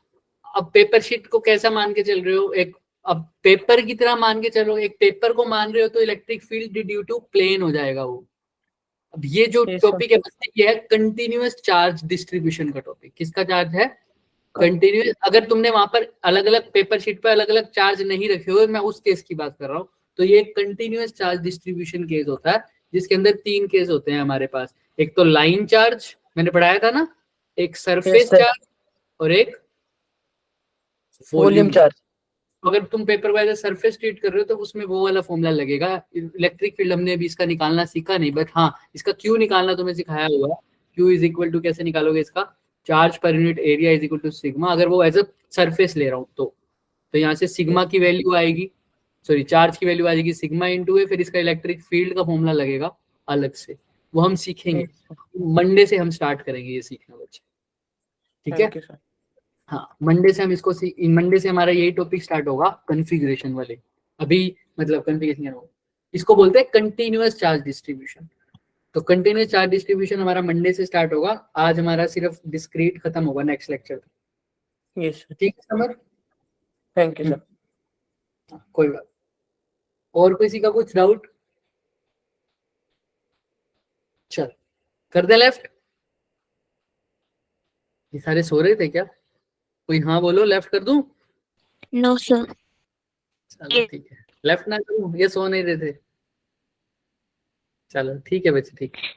अब पेपर शीट को कैसा मान के चल रहे हो? एक अब पेपर की तरह मान के चलो, एक पेपर को मान रहे हो तो electric field due to plane हो जाएगा वो। अब ये जो Yes, sir. टॉपिक है ये है कंटिन्यूअस चार्ज डिस्ट्रीब्यूशन का टॉपिक। किसका चार्ज है? कंटिन्यूअस। अगर तुमने वहां पर अलग अलग पेपर शीट पर अलग अलग चार्ज नहीं रखे हुए, मैं उस केस की बात कर रहा हूँ, तो ये कंटिन्यूअस चार्ज डिस्ट्रीब्यूशन केस होता है, जिसके अंदर 3 केस होते हैं हमारे पास। एक तो लाइन चार्ज मैंने पढ़ाया था ना, एक सरफेस sir. चार्ज और एक वॉल्यूम चार्ज। अगर तुम पेपर को एज ए सरफेस ट्रीट कर रहे हो तो उसमें वो वाला फॉर्मूला लगेगा। इलेक्ट्रिक फील्ड हमने अभी इसका निकालना सीखा नहीं, बट हाँ इसका क्यू निकालना तुम्हें सिखाया हुआ है। क्यू इज इक्वल टू कैसे निकालोगे इसका? Charge per unit area is equal to sigma. अगर वो एज अ सरफेस ले रहा हूँ तो यहाँ से सिग्मा की वैल्यू आएगी, सॉरी चार्ज की वैल्यू आ जाएगी सिग्मा इंटू ए, फिर इसका इलेक्ट्रिक फील्ड का फॉर्मूला लगेगा अलग से, वो हम सीखेंगे। मंडे से हम स्टार्ट करेंगे ये सीखना बच्चे, ठीक है? Thank you, sir. हाँ मंडे से हम इसको मंडे से हमारा यही टॉपिक स्टार्ट होगा, कॉन्फ़िगरेशन वाले। अभी मतलब कॉन्फ़िगरेशन इसको बोलते हैं कंटिन्यूअस चार्ज डिस्ट्रीब्यूशन। तो कंटिन्यूअस चार्ज डिस्ट्रीब्यूशन हमारा मंडे से स्टार्ट होगा। आज हमारा सिर्फ डिस्क्रीट खत्म होगा नेक्स्ट लेक्चर, Yes, sir. ठीक है समझ? Thank you, sir. कोई बात। और किसी का कुछ डाउट? चल कर दे लेफ्ट। ये सारे सो रहे थे क्या? कोई हाँ बोलो, लेफ्ट कर दूं? No sir. चलो ठीक है, लेफ्ट ना करूं, ये सो नहीं रहे थे। चलो ठीक है बच्चे, ठीक है,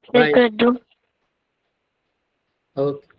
बाय। कर दो। ओके।